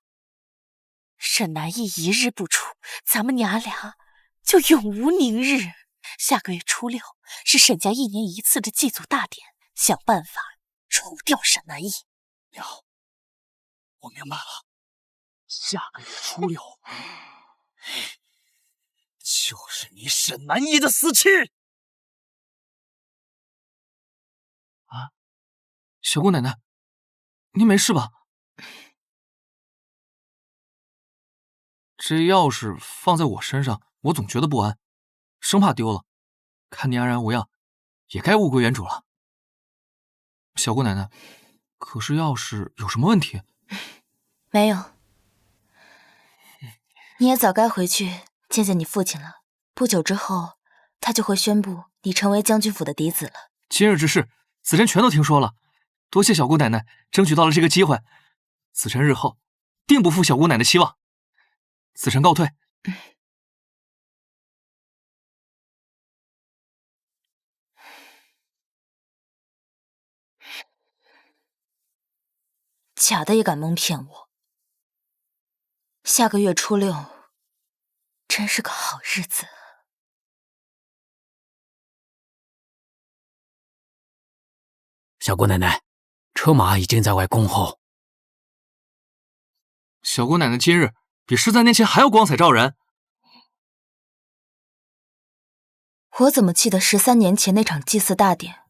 E: 沈南义一日不出，咱们娘俩就永无宁日。下个月初6是沈家1年1次的祭祖大典，想办法除掉沈南义。
A: 娘，我明白了，下个月初6，就是你沈南义的死期。
M: 啊，小姑奶奶，您没事吧？这钥匙放在我身上，我总觉得不安，生怕丢了。看您安然无恙，也该物归原主了。小姑奶奶，可是钥匙有什么问题？
C: 没有，你也早该回去见见你父亲了。不久之后，他就会宣布你成为将军府的嫡子了。
M: 今日之事，子辰全都听说了，多谢小姑奶奶争取到了这个机会。子辰日后定不负小姑奶奶期望。子辰告退。
C: 假的也敢蒙骗我。下个月初6，真是个好日子。
F: 小姑奶奶，车马已经在外恭候。
M: 小姑奶奶今日比13年前还要光彩照人。
C: 我怎么记得13年前那场祭祀大典，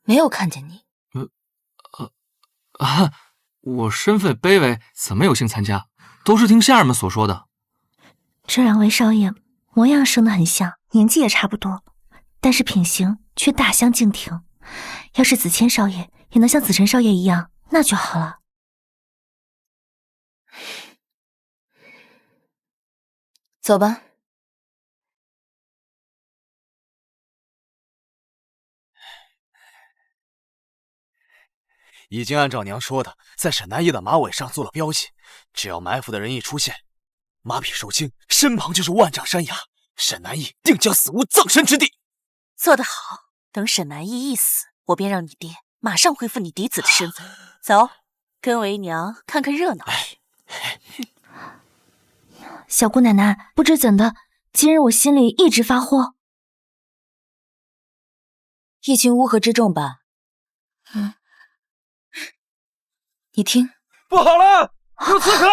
C: 没有看见你？
M: 我身份卑微，怎么有幸参加？都是听下人们所说的。
B: 这2位少爷模样生得很像，年纪也差不多，但是品行却大相径庭。要是子谦少爷也能像子辰少爷一样，那就好了。
C: 走吧。
A: 已经按照娘说的，在沈南义的马尾上做了标记，只要埋伏的人一出现，马匹受惊，身旁就是万丈山崖，沈南义定将死无葬身之地。
E: 做得好，等沈南义一死，我便让你爹马上恢复你嫡子的身份。走，跟为娘看看热闹。
B: 小姑奶奶，不知怎的，今日我心里一直发慌。
C: 一群乌合之众吧？你听，
A: 不好了，有刺客！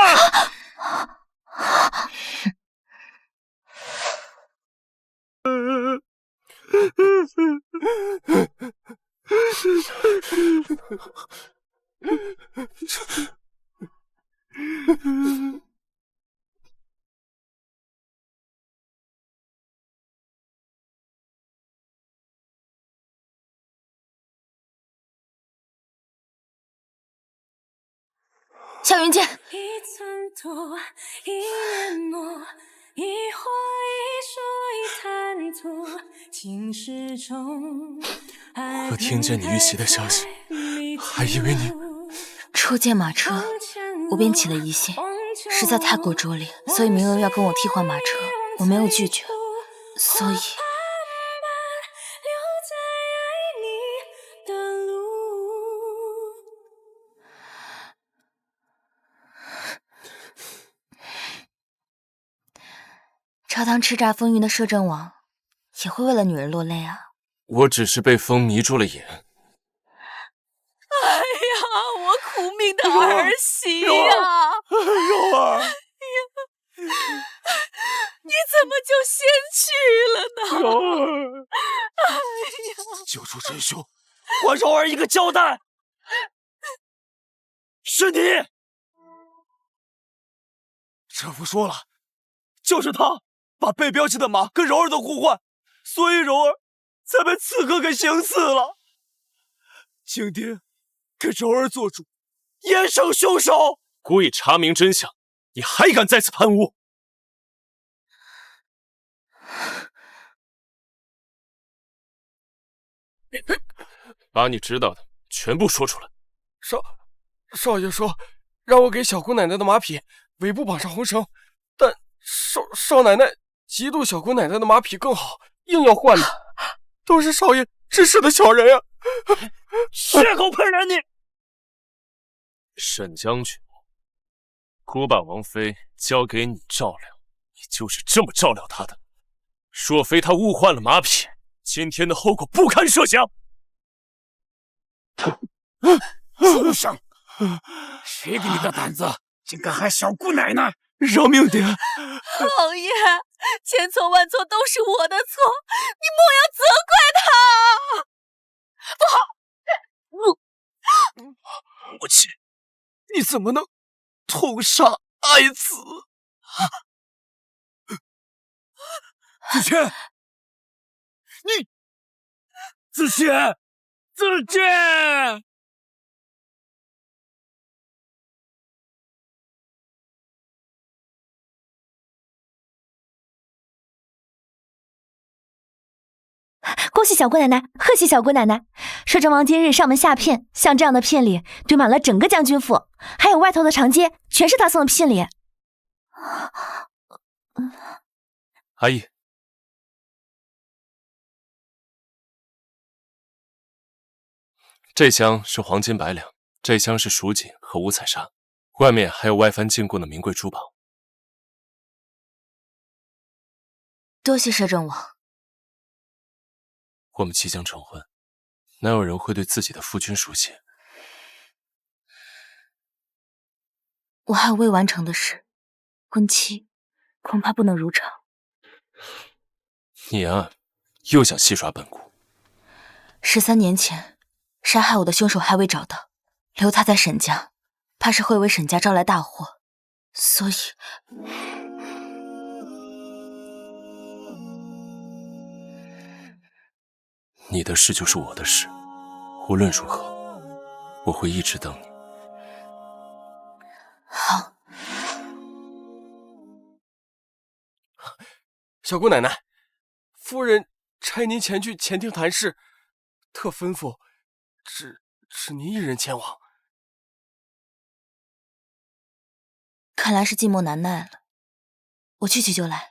C: 夏云剑，
J: 一寸土，一年墨，一花一树一滩土，情始终。
H: 我听见你遇袭的消息，还以为你
C: 初见马车，我便起了疑心，实在太过拙劣，所以明儿要跟我替换马车，我没有拒绝，所以。朝堂叱咤风云的摄政王，也会为了女人落泪啊！
H: 我只是被风迷住了眼。
E: 哎呀，我苦命的儿媳呀！
A: 柔儿，
E: 你怎么就先去了呢？
A: 柔儿，
E: 哎呀，
A: 救出真凶，还柔儿一个交代。是你，车夫说了，就是他把被标记的马跟柔儿都互换，所以柔儿才被刺客给行刺了。请爹给柔儿做主，严惩凶手。
H: 故意查明真相，你还敢在此攀污？把你知道的全部说出来。
N: 少爷说让我给小姑奶奶的马匹尾部绑上红绳，但少奶奶嫉妒小姑奶奶的马匹更好，硬要换的。都是少爷指使的小人呀！
I: 血口喷人！你
H: 沈将军，姑把王妃交给你照料，你就是这么照料她的。若非她误换了马匹，今天的后果不堪设想。
I: 畜生！谁给你的胆子，竟敢害小姑奶奶？
N: 饶命爹！
E: 老爷，千错万错都是我的错，你莫要责怪他。不好！
N: 母亲，你怎么能痛杀爱子？
I: 子谦，你，子谦，子谦！
B: 恭喜小姑奶奶，贺喜小姑奶奶！摄政王今日上门下聘，像这样的聘礼堆满了整个将军府，还有外头的长街，全是他送的聘礼。
H: 阿姨，这箱是黄金100两，这箱是蜀锦和五彩纱，外面还有外藩进贡的名贵珠宝。
C: 多谢摄政王。
H: 我们即将成婚，哪有人会对自己的夫君输血？
C: 我还有未完成的事，婚期恐怕不能如常。
H: 你啊，又想戏耍本姑。
C: 13年前，杀害我的凶手还未找到，留他在沈家，怕是会为沈家招来大祸，所以。
H: 你的事就是我的事，无论如何，我会一直等你。
C: 好。
N: 小姑奶奶，夫人差您前去前厅谈事，特吩咐只您一人前往。
C: 看来是寂寞难耐了，我去就来。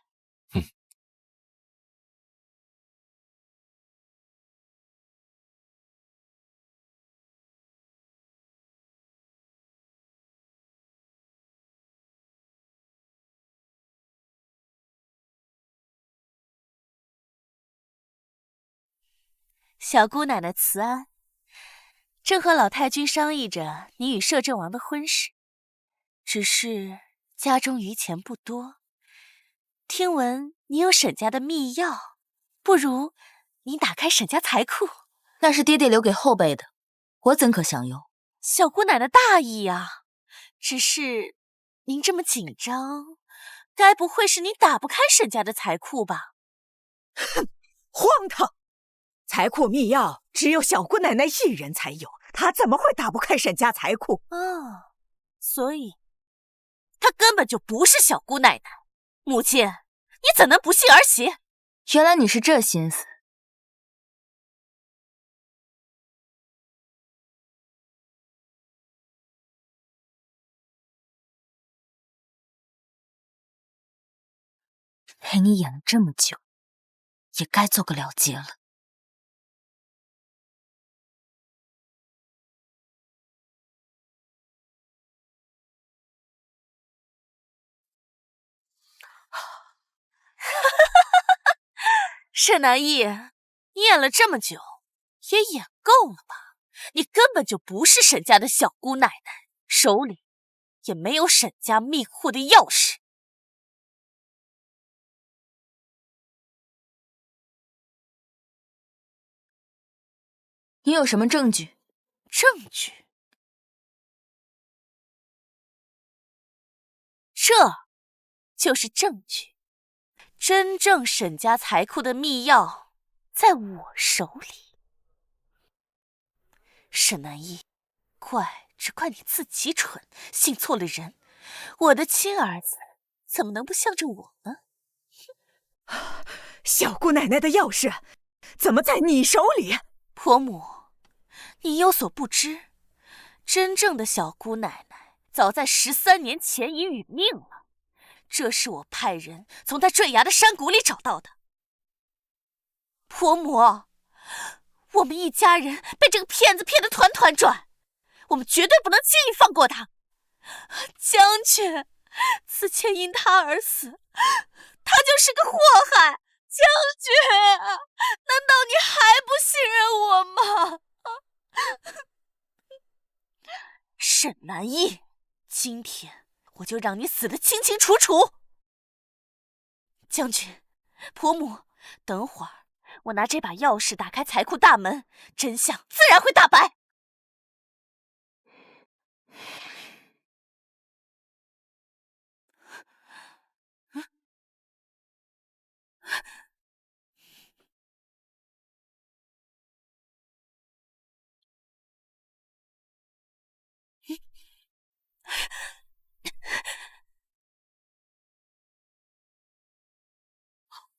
E: 小姑奶奶慈安，正和老太君商议着你与摄政王的婚事，只是家中余钱不多，听闻你有沈家的秘药，不如你打开沈家财库。
C: 那是爹爹留给后辈的，我怎可享有？
E: 小姑奶奶大意啊，只是您这么紧张，该不会是你打不开沈家的财库吧？
L: 哼，荒唐！财库秘钥只有小姑奶奶一人才有，她怎么会打不开沈家财库？
E: 所以她根本就不是小姑奶奶。母亲，你怎能不信儿媳？
C: 原来你是这心思。陪你演了这么久，也该做个了结了。
E: 沈南义，你演了这么久，也演够了吧？你根本就不是沈家的小姑奶奶，手里也没有沈家密户的钥匙。
C: 你有什么证据？
E: 证据？这就是证据。真正沈家财库的密钥在我手里。沈南义，只怪你自己蠢，信错了人。我的亲儿子怎么能不向着我呢？
L: 小姑奶奶的钥匙怎么在你手里？
E: 婆母，你有所不知，真正的小姑奶奶早在13年前已殒命了。这是我派人从她坠崖的山谷里找到的。婆母，我们一家人被这个骗子骗得团团转，我们绝对不能轻易放过他。将军，此妾因他而死，他就是个祸害。将军，难道你还不信任我吗？沈南义，今天我就让你死得清清楚楚。将军，婆母，等会儿我拿这把钥匙打开财库大门，真相自然会大白。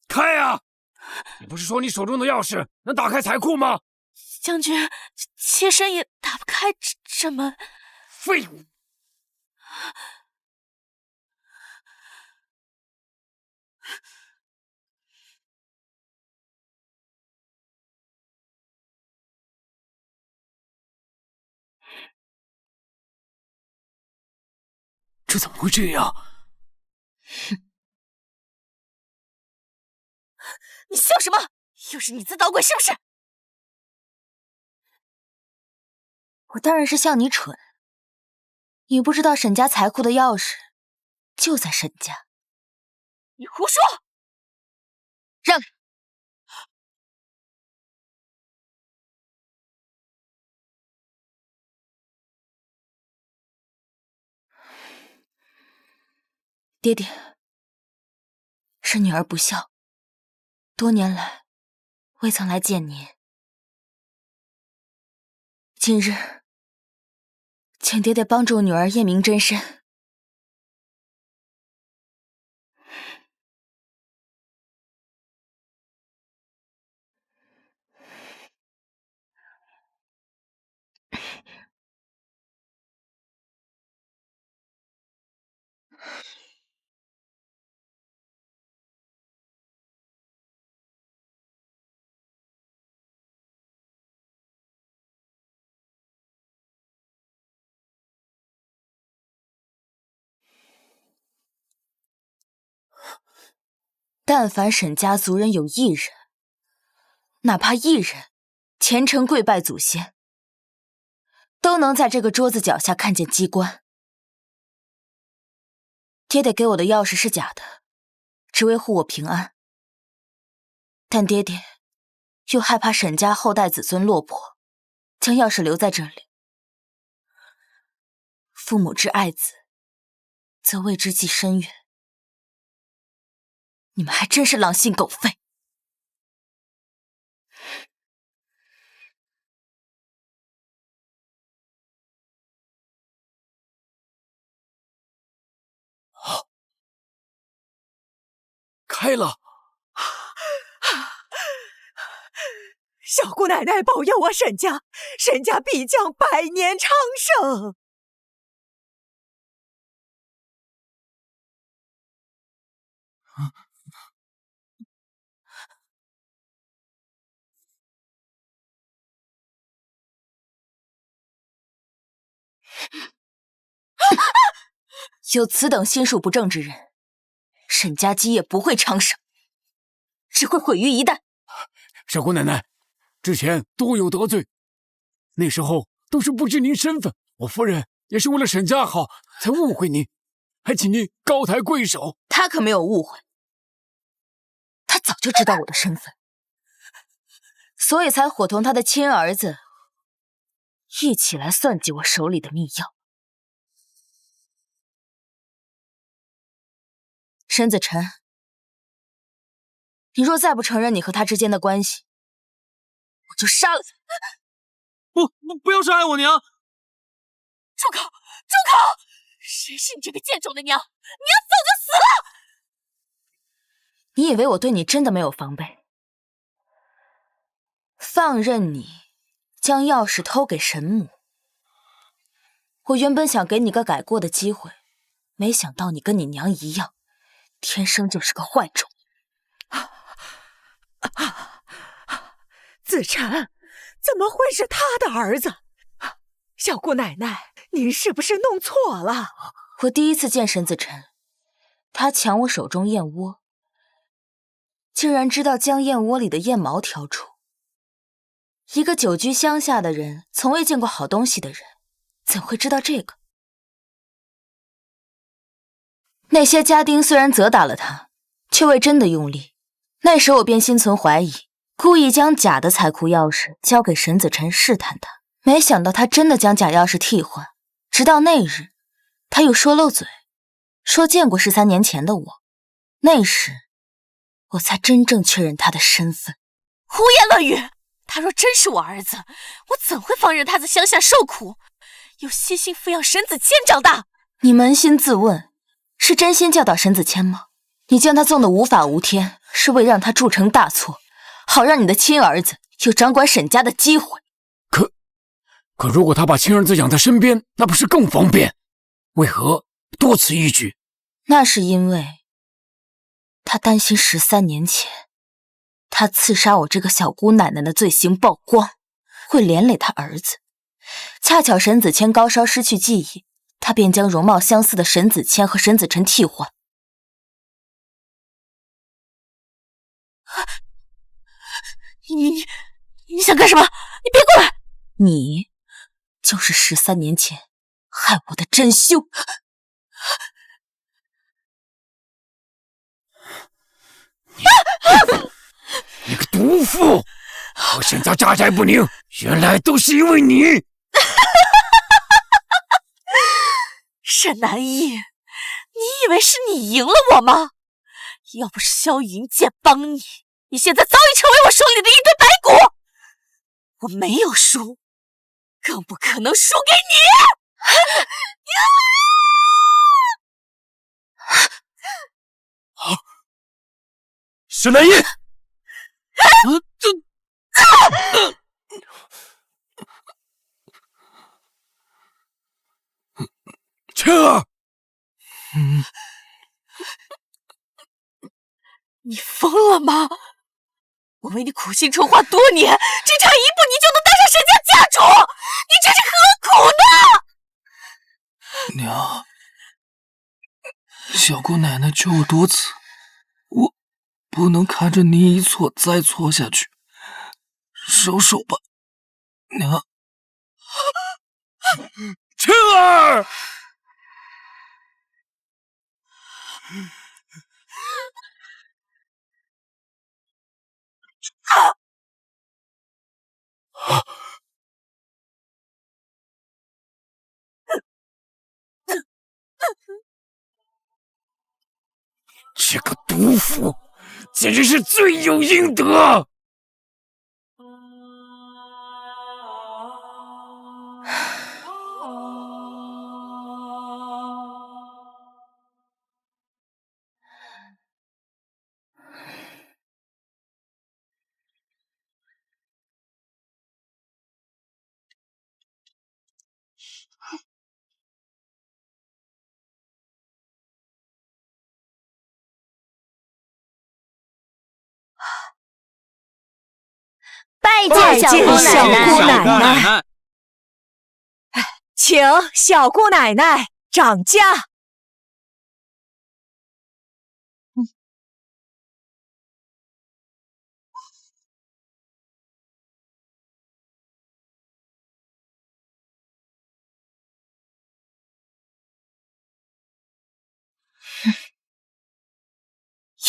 I: 开呀！你不是说你手中的钥匙能打开财库吗？
E: 将军，妾身也打不开这门。
I: 废物！这怎么会这样？
E: 你笑什么？又是你自捣鬼是不是？
B: 我当然是笑你蠢。你不知道沈家财库的钥匙就在沈家。
E: 你胡说！
B: 让开！爹爹，是女儿不孝，多年来未曾来见您。今日，请爹爹帮助女儿验明真身。但凡沈家族人有一人，哪怕一人虔诚跪拜祖先，都能在这个桌子脚下看见机关。爹爹给我的钥匙是假的，只为护我平安。但爹爹又害怕沈家后代子孙落魄，将钥匙留在这里。父母之爱子，则为之计深远。你们还真是狼心狗肺！
I: 开了！
L: 小姑奶奶保佑我沈家，沈家必将百年昌盛。
B: 有此等心术不正之人，沈家基业不会昌盛，只会毁于一旦。
I: 小姑奶奶，之前多有得罪，那时候都是不知您身份，我夫人也是为了沈家好才误会您，还请您高抬贵手。
B: 他可没有误会，他早就知道我的身份，所以才伙同他的亲儿子一起来算计我手里的密钥。申子辰，你若再不承认你和他之间的关系，我就杀了他！
M: 不要伤害我娘！
E: 住口！住口！谁是你这个贱种的娘？你要走就死了！
B: 你以为我对你真的没有防备？放任你
C: 将钥匙偷给神母。我原本想给你个改过的机会，没想到你跟你娘一样，天生就是个坏种。
L: 子辰，怎么会是他的儿子？小姑奶奶，您是不是弄错了？
C: 我第一次见沈子辰，他抢我手中燕窝，竟然知道将燕窝里的燕毛挑出。一个久居乡下的人，从未见过好东西的人，怎会知道这个？那些家丁虽然责打了他，却未真的用力。那时我便心存怀疑，故意将假的财库钥匙交给沈子辰试探他。没想到他真的将假钥匙替换，直到那日，他又说漏嘴，说见过13年前的我。那时，我才真正确认他的身份。
E: 胡言乱语！他若真是我儿子，我怎会放任他在乡下受苦，又悉心抚养沈子谦长大？
C: 你扪心自问，是真心教导沈子谦吗？你将他纵得无法无天，是为让他铸成大错，好让你的亲儿子有掌管沈家的机会。
I: 可如果他把亲儿子养在身边，那不是更方便？为何多此一举？
C: 那是因为他担心13年前他刺杀我这个小姑奶奶的罪行曝光，会连累他儿子。恰巧沈子谦高烧失去记忆，他便将容貌相似的沈子谦和沈子辰替换。
E: 你想干什么？你别过来！
C: 你就是13年前害我的真凶。
I: 你个毒妇！我沈家家宅不宁，原来都是因为你！
E: 沈南逸，你以为是你赢了我吗？要不是萧云剑帮你，你现在早已成为我手里的一堆白骨。我没有输，更不可能输给你！
A: 沈南逸，
I: 倩儿，
E: 你疯了吗？我为你苦心筹划多年，只差一步你就能当上沈家家主，你这是何苦呢？
M: 娘，小姑奶奶救我多次，我不能看着你一错再错下去，收手吧，娘。
I: 倩儿，这个毒妇简直是罪有应得！
K: 拜见小姑奶奶，
L: 请小姑奶奶掌驾。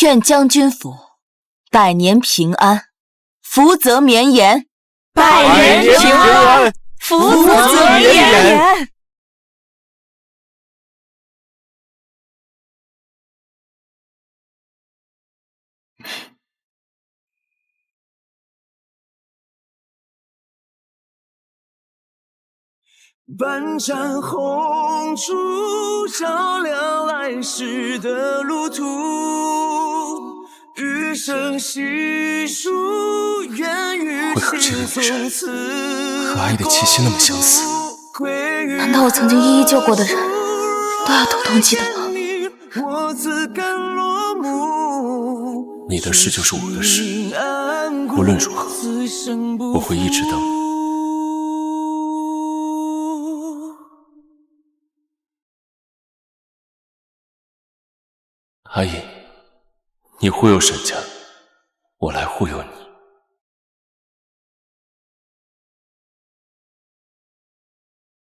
C: 愿将军府百年平安，福泽绵延。
L: 百年平安，福泽绵延。
O: 半盏红烛照亮来时的路途，与只剩细数，愿与
H: 为何这个女人和爱的气息那么相似？
C: 难道我曾经一一救过的人，都要统统记得吗？
H: 你的事就是我的事，无论如何，我会一直等你。阿姨，你忽悠沈家，我来忽悠你。